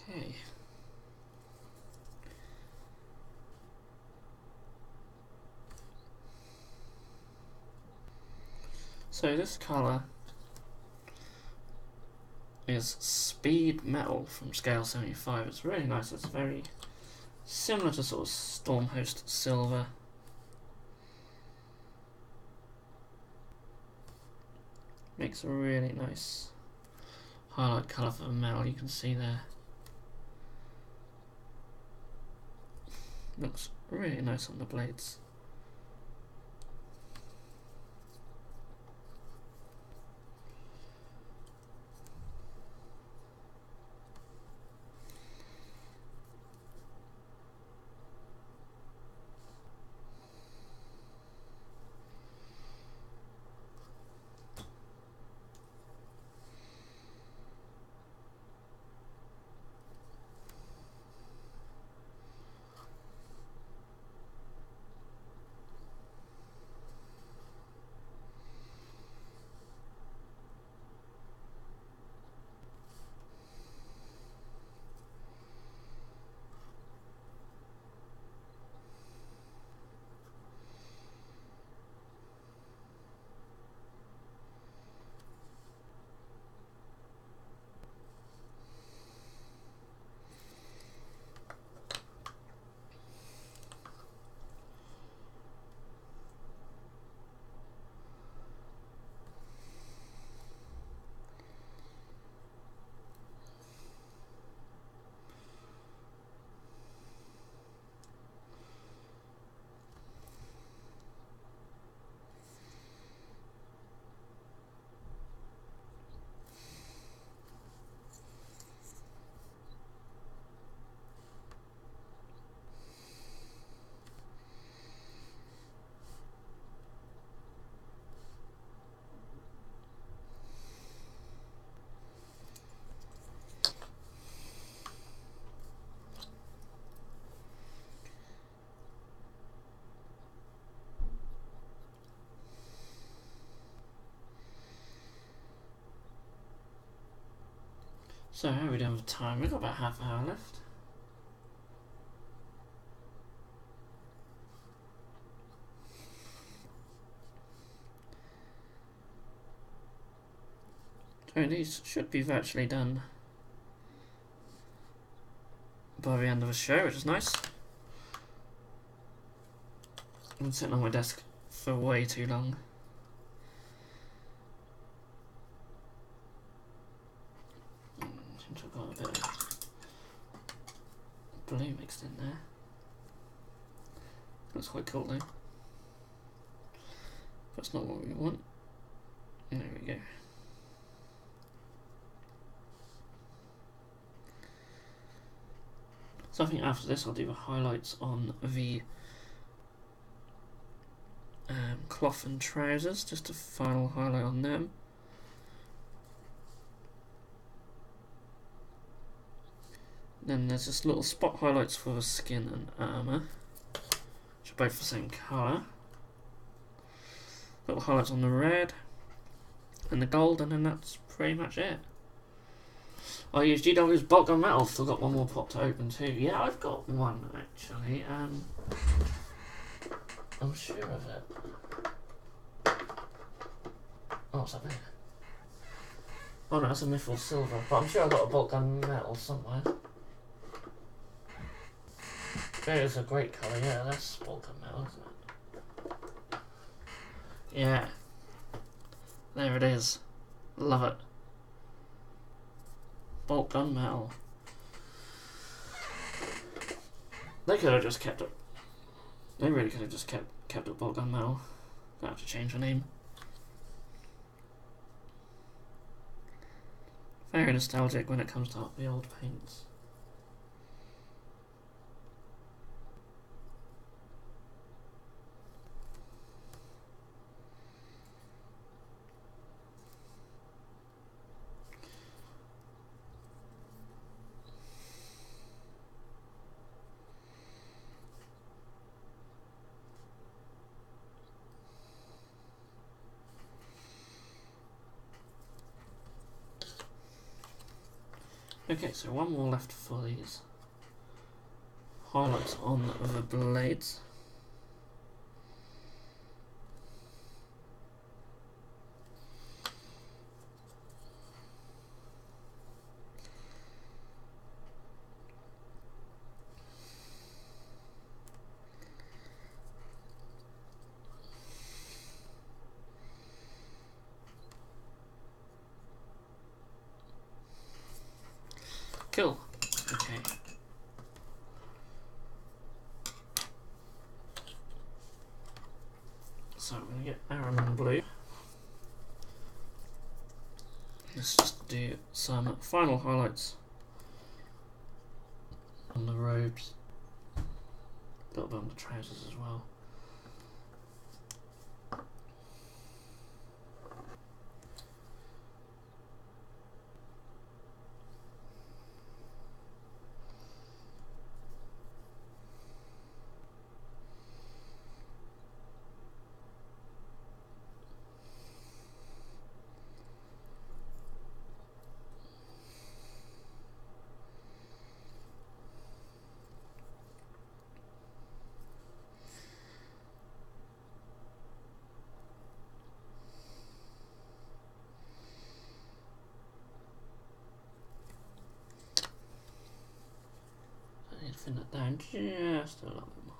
Okay. So this colour is Speed Metal from Scale 75. It's really nice. It's very similar to sort of Stormhost Silver. Makes a really nice highlight colour for the metal, you can see there. Looks really nice on the blades. So how are we doing with time? We've got about half an hour left. So these should be virtually done by the end of the show, which is nice. I've been sitting on my desk for way too long. Seems I've got a bit of blue mixed in there. Looks quite cool though. That's not what we want. There we go. So I think after this I'll do the highlights on the cloth and trousers, just a final highlight on them. Then there's just little spot highlights for the skin and armour, which are both the same colour. Little highlights on the red and the gold, and then that's pretty much it. I used GW's bulk gun metal, still got one more pot to open too. Yeah, I've got one actually. I'm sure of it. Oh, what's that there? Oh no, that's a Mithril silver, but I'm sure I've got a bulk gun metal somewhere. There's a great colour, yeah, that's bulk gun metal, isn't it? Yeah. There it is. Love it. Bulk gun metal. They could have just kept it. They really could have just kept it bulk gun metal. Don't have to change the name. Very nostalgic when it comes to the old paints. Okay, so one more left for these highlights on the blades. Cool. Okay. So I'm going to get Araman blue. Let's just do some final highlights on the robes. A little bit on the trousers as well. I need to thin that down just a little bit more.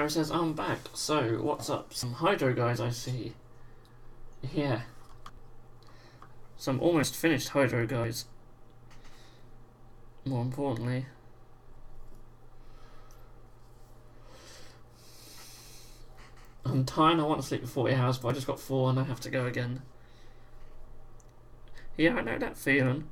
Harry says, I'm back. So, what's up? Some Hydro guys I see. Yeah. Some almost finished Hydro guys. More importantly. I'm tired, I want to sleep for 40 hours, but I just got 4 and I have to go again. Yeah, I know that feeling.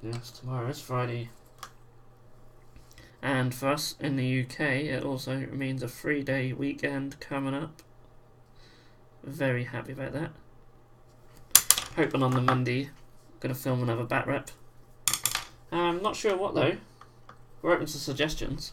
Yes, tomorrow is Friday. And for us in the UK, it also means a 3-day weekend coming up. Very happy about that. Hoping on the Monday, gonna film another bat rep. I'm not sure what though. We're open to suggestions.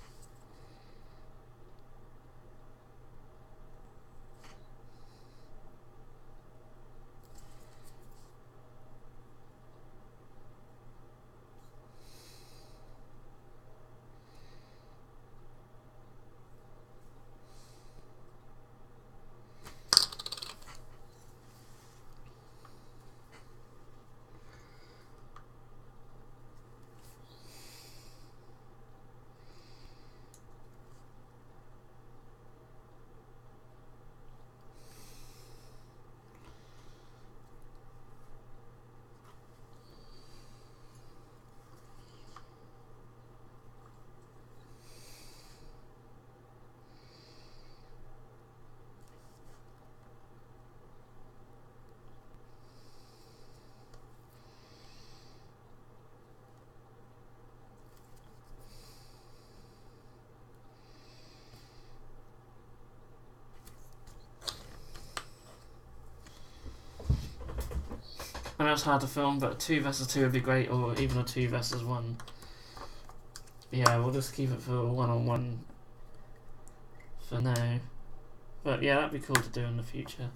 I know it's hard to film, but a 2 versus 2 would be great, or even a 2 versus 1. Yeah, we'll just keep it for 1-on-1 for now. But yeah, that'd be cool to do in the future.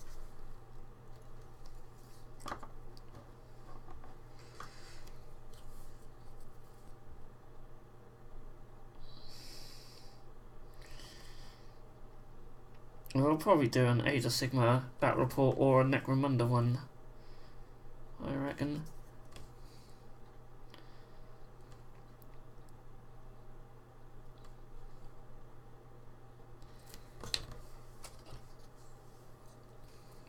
We'll probably do an Age of Sigma Bat Report or a Necromunda one, I reckon.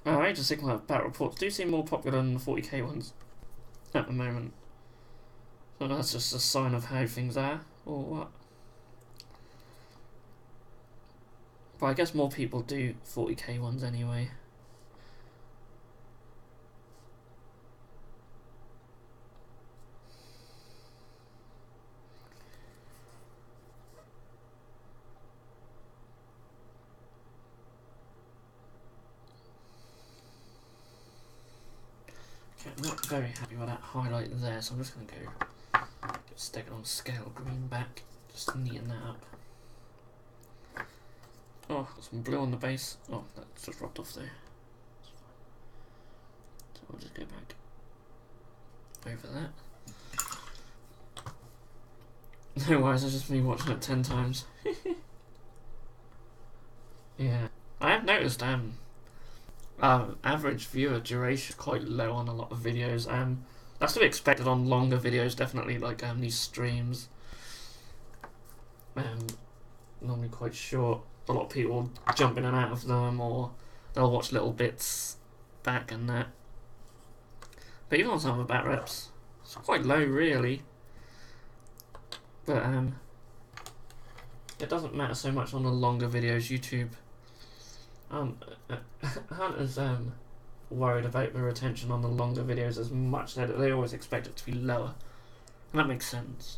Age of Sigma Bat Reports do seem more popular than the 40k ones at the moment. So that's just a sign of how things are, or what? But I guess more people do 40k ones anyway. Okay, I'm not very happy with that highlight there, so I'm just going to go stick it on scale green back, just neaten that up. Oh, got some blue on the base. Oh, that's just rubbed off there. So I'll just go back over that. No worries, it's just me watching it 10 times. Yeah, I have noticed average viewer duration is quite low on a lot of videos. That's to be expected on longer videos, definitely, like these streams. Normally quite short. A lot of people jump in and out of them, or they'll watch little bits back and that. But even on some of the bat reps, it's quite low really. But it doesn't matter so much on the longer videos. YouTube aren't as worried about the retention on the longer videos as much. They always expect it to be lower, and that makes sense.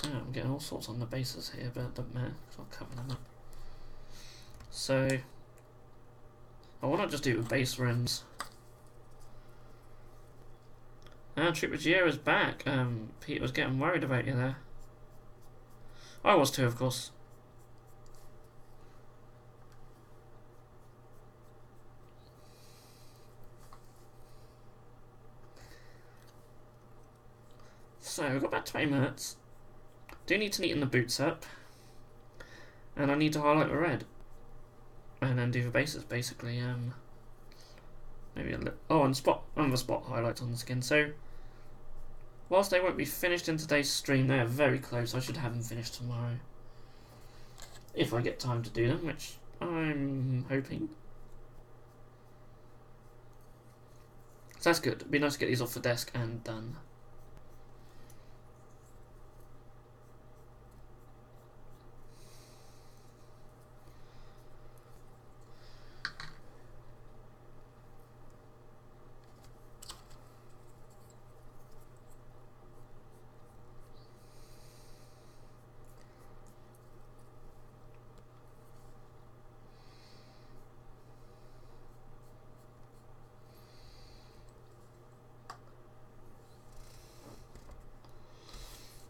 Oh, I'm getting all sorts on the bases here, but it doesn't matter because I'll cover them up. So I want to just do base rims. And Tripagiera's back. Pete was getting worried about you there. I was too, of course. So we've got about 20 minutes. Do need to neaten the boots up, and I need to highlight the red, and then do the bases basically. maybe a little. Oh, and the spot highlights on the skin. So whilst they won't be finished in today's stream, they are very close. I should have them finished tomorrow, if I get time to do them, which I'm hoping. So that's good. It'd be nice to get these off the desk and done.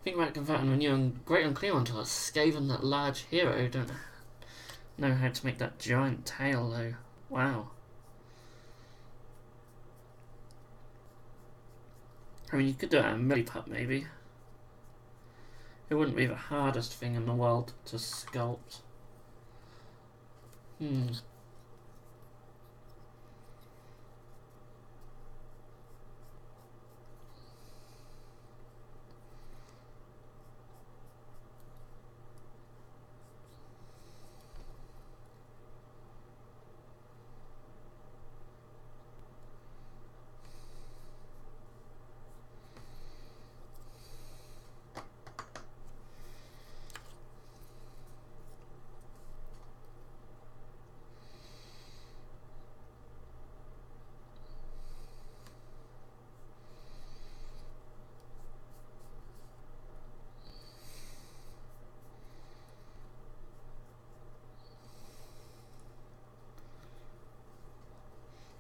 Think about converting a new and great unclear onto a Skaven, that large hero. Don't know how to make that giant tail though. Wow. I mean, you could do it at a Millipup maybe. It wouldn't be the hardest thing in the world to sculpt.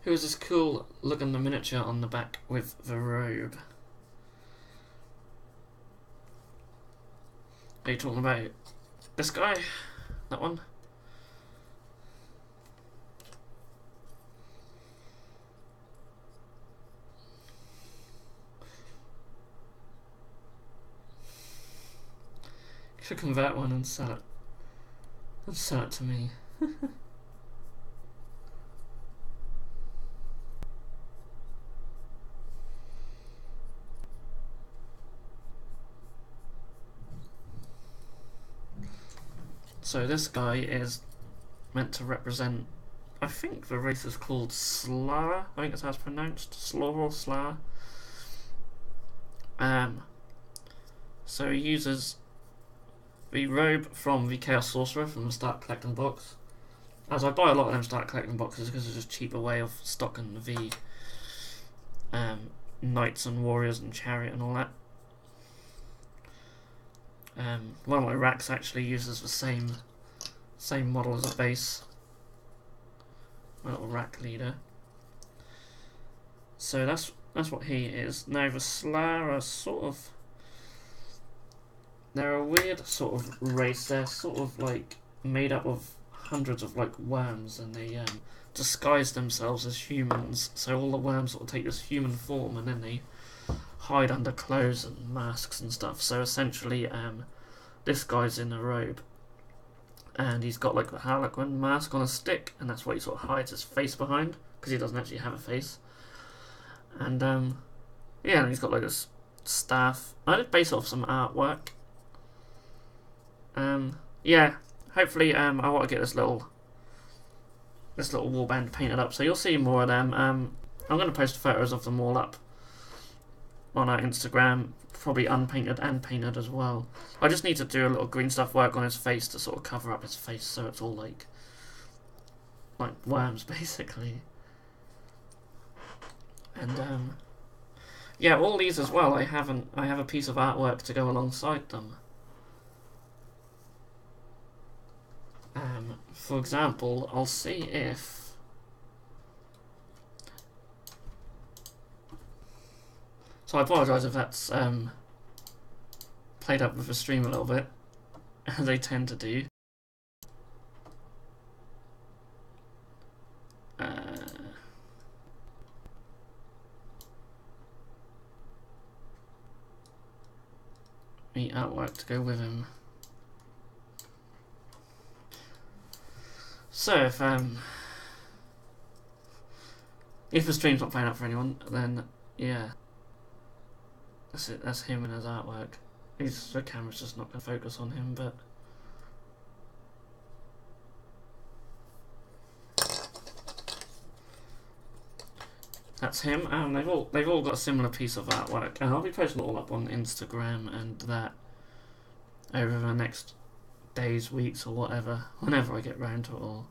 Who is this cool looking the miniature on the back with the robe? Are you talking about this guy? That one? You should convert one and sell it. And sell it to me. So this guy is meant to represent, I think the race is called Slara. I think that's how it's pronounced. Slor or Slar. So he uses the robe from the Chaos Sorcerer from the Start Collecting box. As I buy a lot of them Start Collecting boxes because it's just a cheaper way of stocking the Knights and Warriors and Chariot and all that. One of my racks actually uses the same model as a base. My little rack leader. So that's what he is. Now the Slayer are sort of, they're a weird sort of race. They're sort of like made up of hundreds of like worms, and they disguise themselves as humans. So all the worms sort of take this human form, and then they hide under clothes and masks and stuff. So essentially, this guy's in a robe, and he's got like the Harlequin mask on a stick, and that's what he sort of hides his face behind, because he doesn't actually have a face. And yeah, and he's got like this staff. I did base it off some artwork. Yeah, hopefully I want to get this little warband painted up, so you'll see more of them. I'm going to post photos of them all up on our Instagram, probably unpainted and painted as well. I just need to do a little green stuff work on his face to sort of cover up his face, so it's all like worms basically. And yeah, all these as well. I have a piece of artwork to go alongside them. For example, I'll see if so. I apologise if that's played up with the stream a little bit, as they tend to do. The artwork to go with him. So if If the stream's not playing up for anyone, then yeah, that's it. That's him and his artwork. The camera's just not going to focus on him, but that's him. And they've all got a similar piece of artwork, and I'll be posting it all up on Instagram and that over the next days, weeks, or whatever, whenever I get round to it all.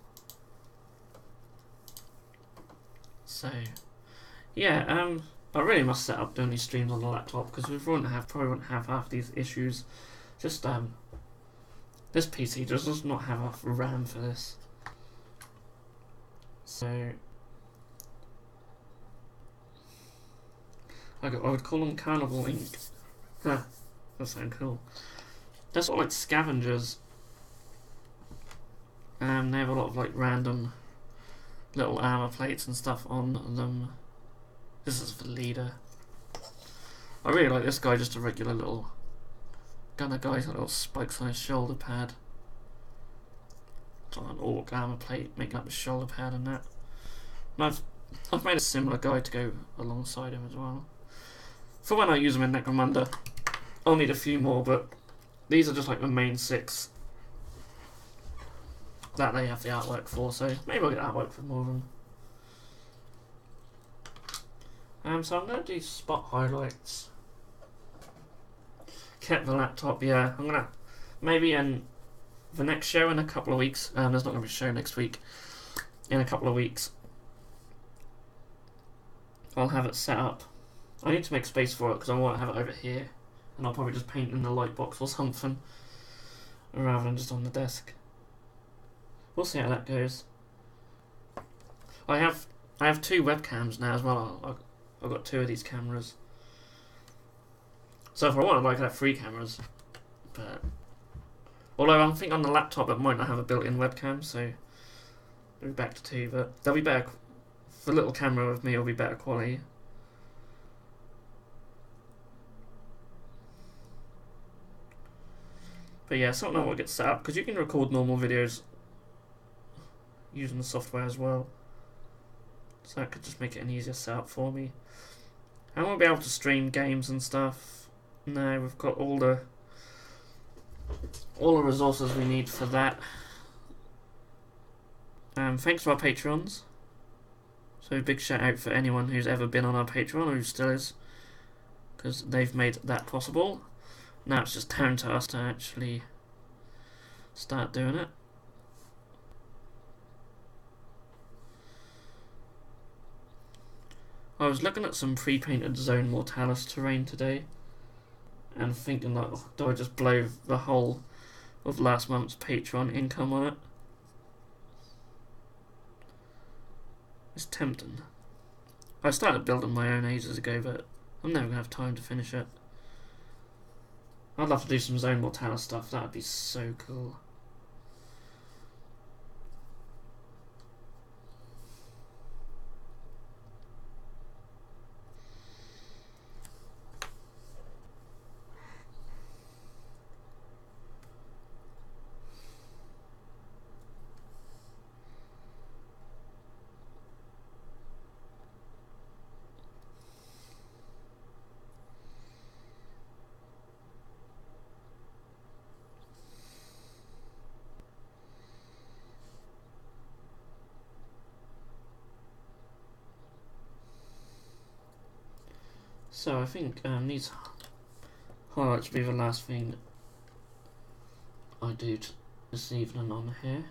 So yeah, I really must set up doing these streams on the laptop because we probably wouldn't have half these issues. Just this PC does not have enough RAM for this. So I would call them Carnival Inc. Huh, that sounds cool. They're sort of like scavengers. They have a lot of like random little armor plates and stuff on them. This is the leader. I really like this guy, just a regular little gunner guy. He's got little spikes on his shoulder pad. It's like an orc armor plate making up his shoulder pad and that. And I've made a similar guy to go alongside him as well. For when I use them in Necromunda, I'll need a few more, but these are just like the main 6 that they have the artwork for, so maybe I'll get artwork for more of them. So I'm going to do spot highlights. Kept the laptop, yeah. I'm going to, maybe in the next show in a couple of weeks, there's not going to be a show next week, in a couple of weeks, I'll have it set up. I need to make space for it because I want to have it over here, and I'll probably just paint in the light box or something, rather than just on the desk. We'll see how that goes. I have 2 webcams now as well. I've got 2 of these cameras. So if I wanted, I could have 3 cameras. But although I think on the laptop it might not have a built-in webcam, so it'll be back to 2. But they'll be better. The little camera with me will be better quality. But yeah, something I want to get set up because you can record normal videos using the software as well. So that could just make it an easier setup for me. I won't be able to stream games and stuff. No, we've got all the resources we need for that. Thanks to our Patreons. So big shout out for anyone who's ever been on our Patreon or who still is, because they've made that possible. Now it's just down to us to actually start doing it. I was looking at some pre-painted Zone Mortalis terrain today and thinking like, oh, do I just blow the whole of last month's Patreon income on it? It's tempting. I started building my own ages ago, but I'm never going to have time to finish it. I'd love to do some Zone Mortalis stuff, that would be so cool. So I think these highlights will be the last thing I do this evening on here.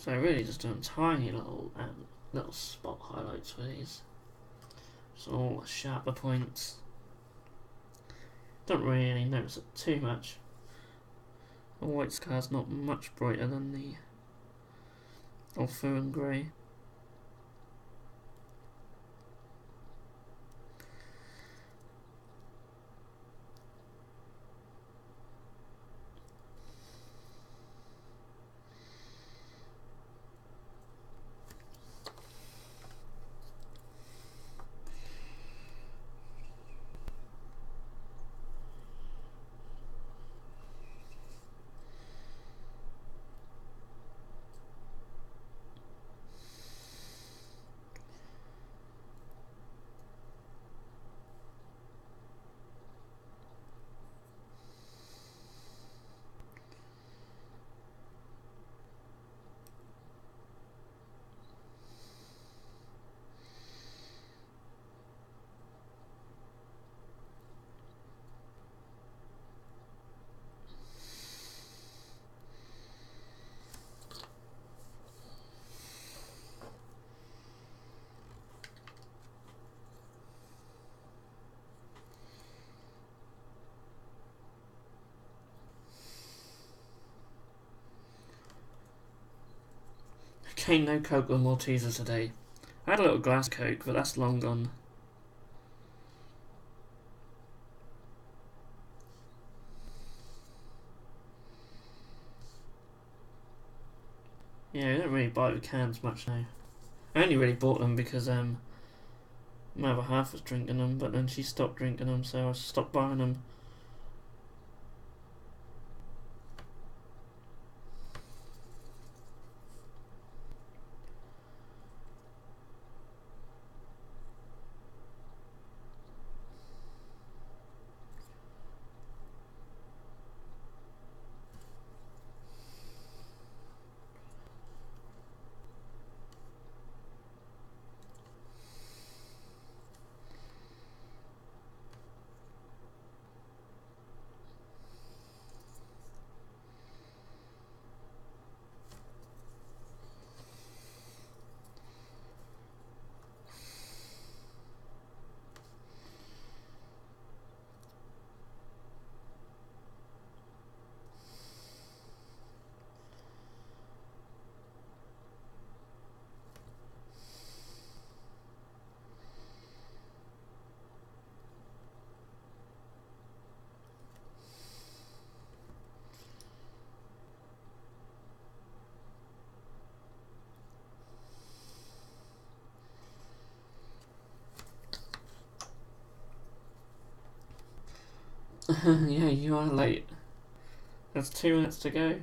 So really just doing tiny little spot highlights for these. So all sharper points. Don't really notice it too much. The white scar's not much brighter than the Alpha and Grey. Okay, no Coke or Maltesers today. I had a little glass Coke, but that's long gone. Yeah, I don't really buy the cans much now. I only really bought them because my other half was drinking them, but then she stopped drinking them, so I stopped buying them. Yeah, you are late. There's 2 minutes to go.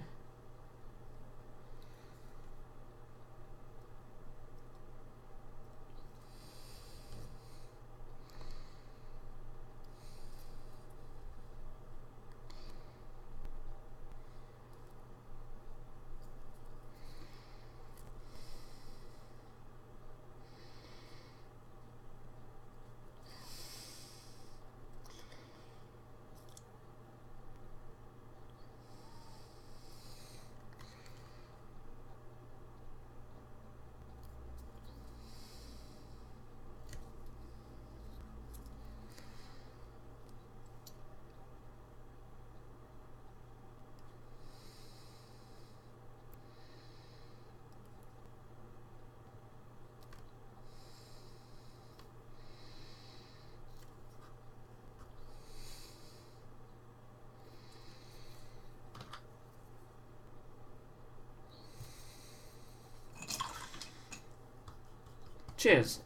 Cheers.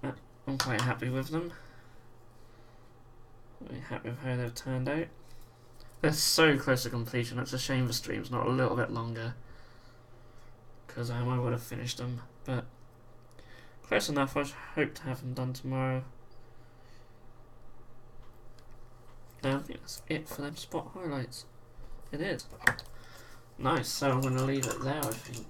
I'm quite happy with them. Very happy with how they've turned out. They're so close to completion. It's a shame the stream's not a little bit longer, because I would have finished them, but close enough. I hope to have them done tomorrow. I think that's it for them spot highlights. It is. Nice, so I'm going to leave it there, I think.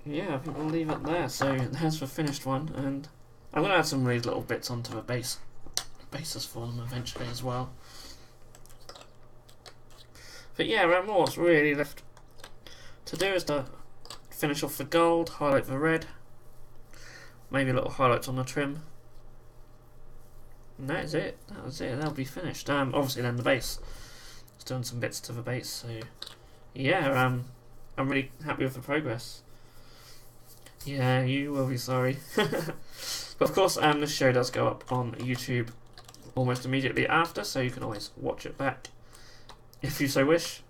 Yeah, I think we'll leave it there. So there's the finished one, and I'm going to add some of these little bits onto the base bases for them eventually as well. But yeah, what's really left to do is to finish off the gold, highlight the red, maybe a little highlights on the trim. And that is it. That was it. That'll be finished. Obviously then the base. Just doing some bits to the base. So yeah, I'm really happy with the progress. Yeah, you will be sorry. But of course, this show does go up on YouTube almost immediately after, so you can always watch it back if you so wish.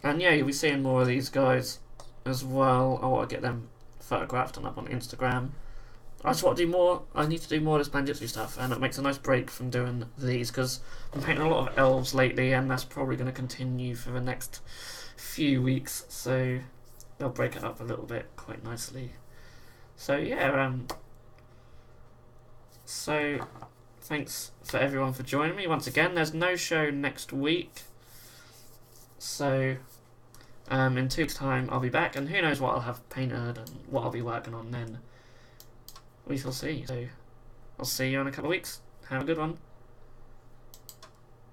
And yeah, you'll be seeing more of these guys as well. I want to get them photographed and up on Instagram. I just want to do more. I need to do more of this Banjitsu stuff, and it makes a nice break from doing these because I'm painting a lot of elves lately, and that's probably going to continue for the next few weeks. So they'll break it up a little bit quite nicely. So yeah, so thanks for everyone for joining me once again. There's no show next week, so in 2 weeks' time I'll be back, and who knows what I'll have painted and what I'll be working on then. We shall see. So I'll see you in a couple of weeks. Have a good one.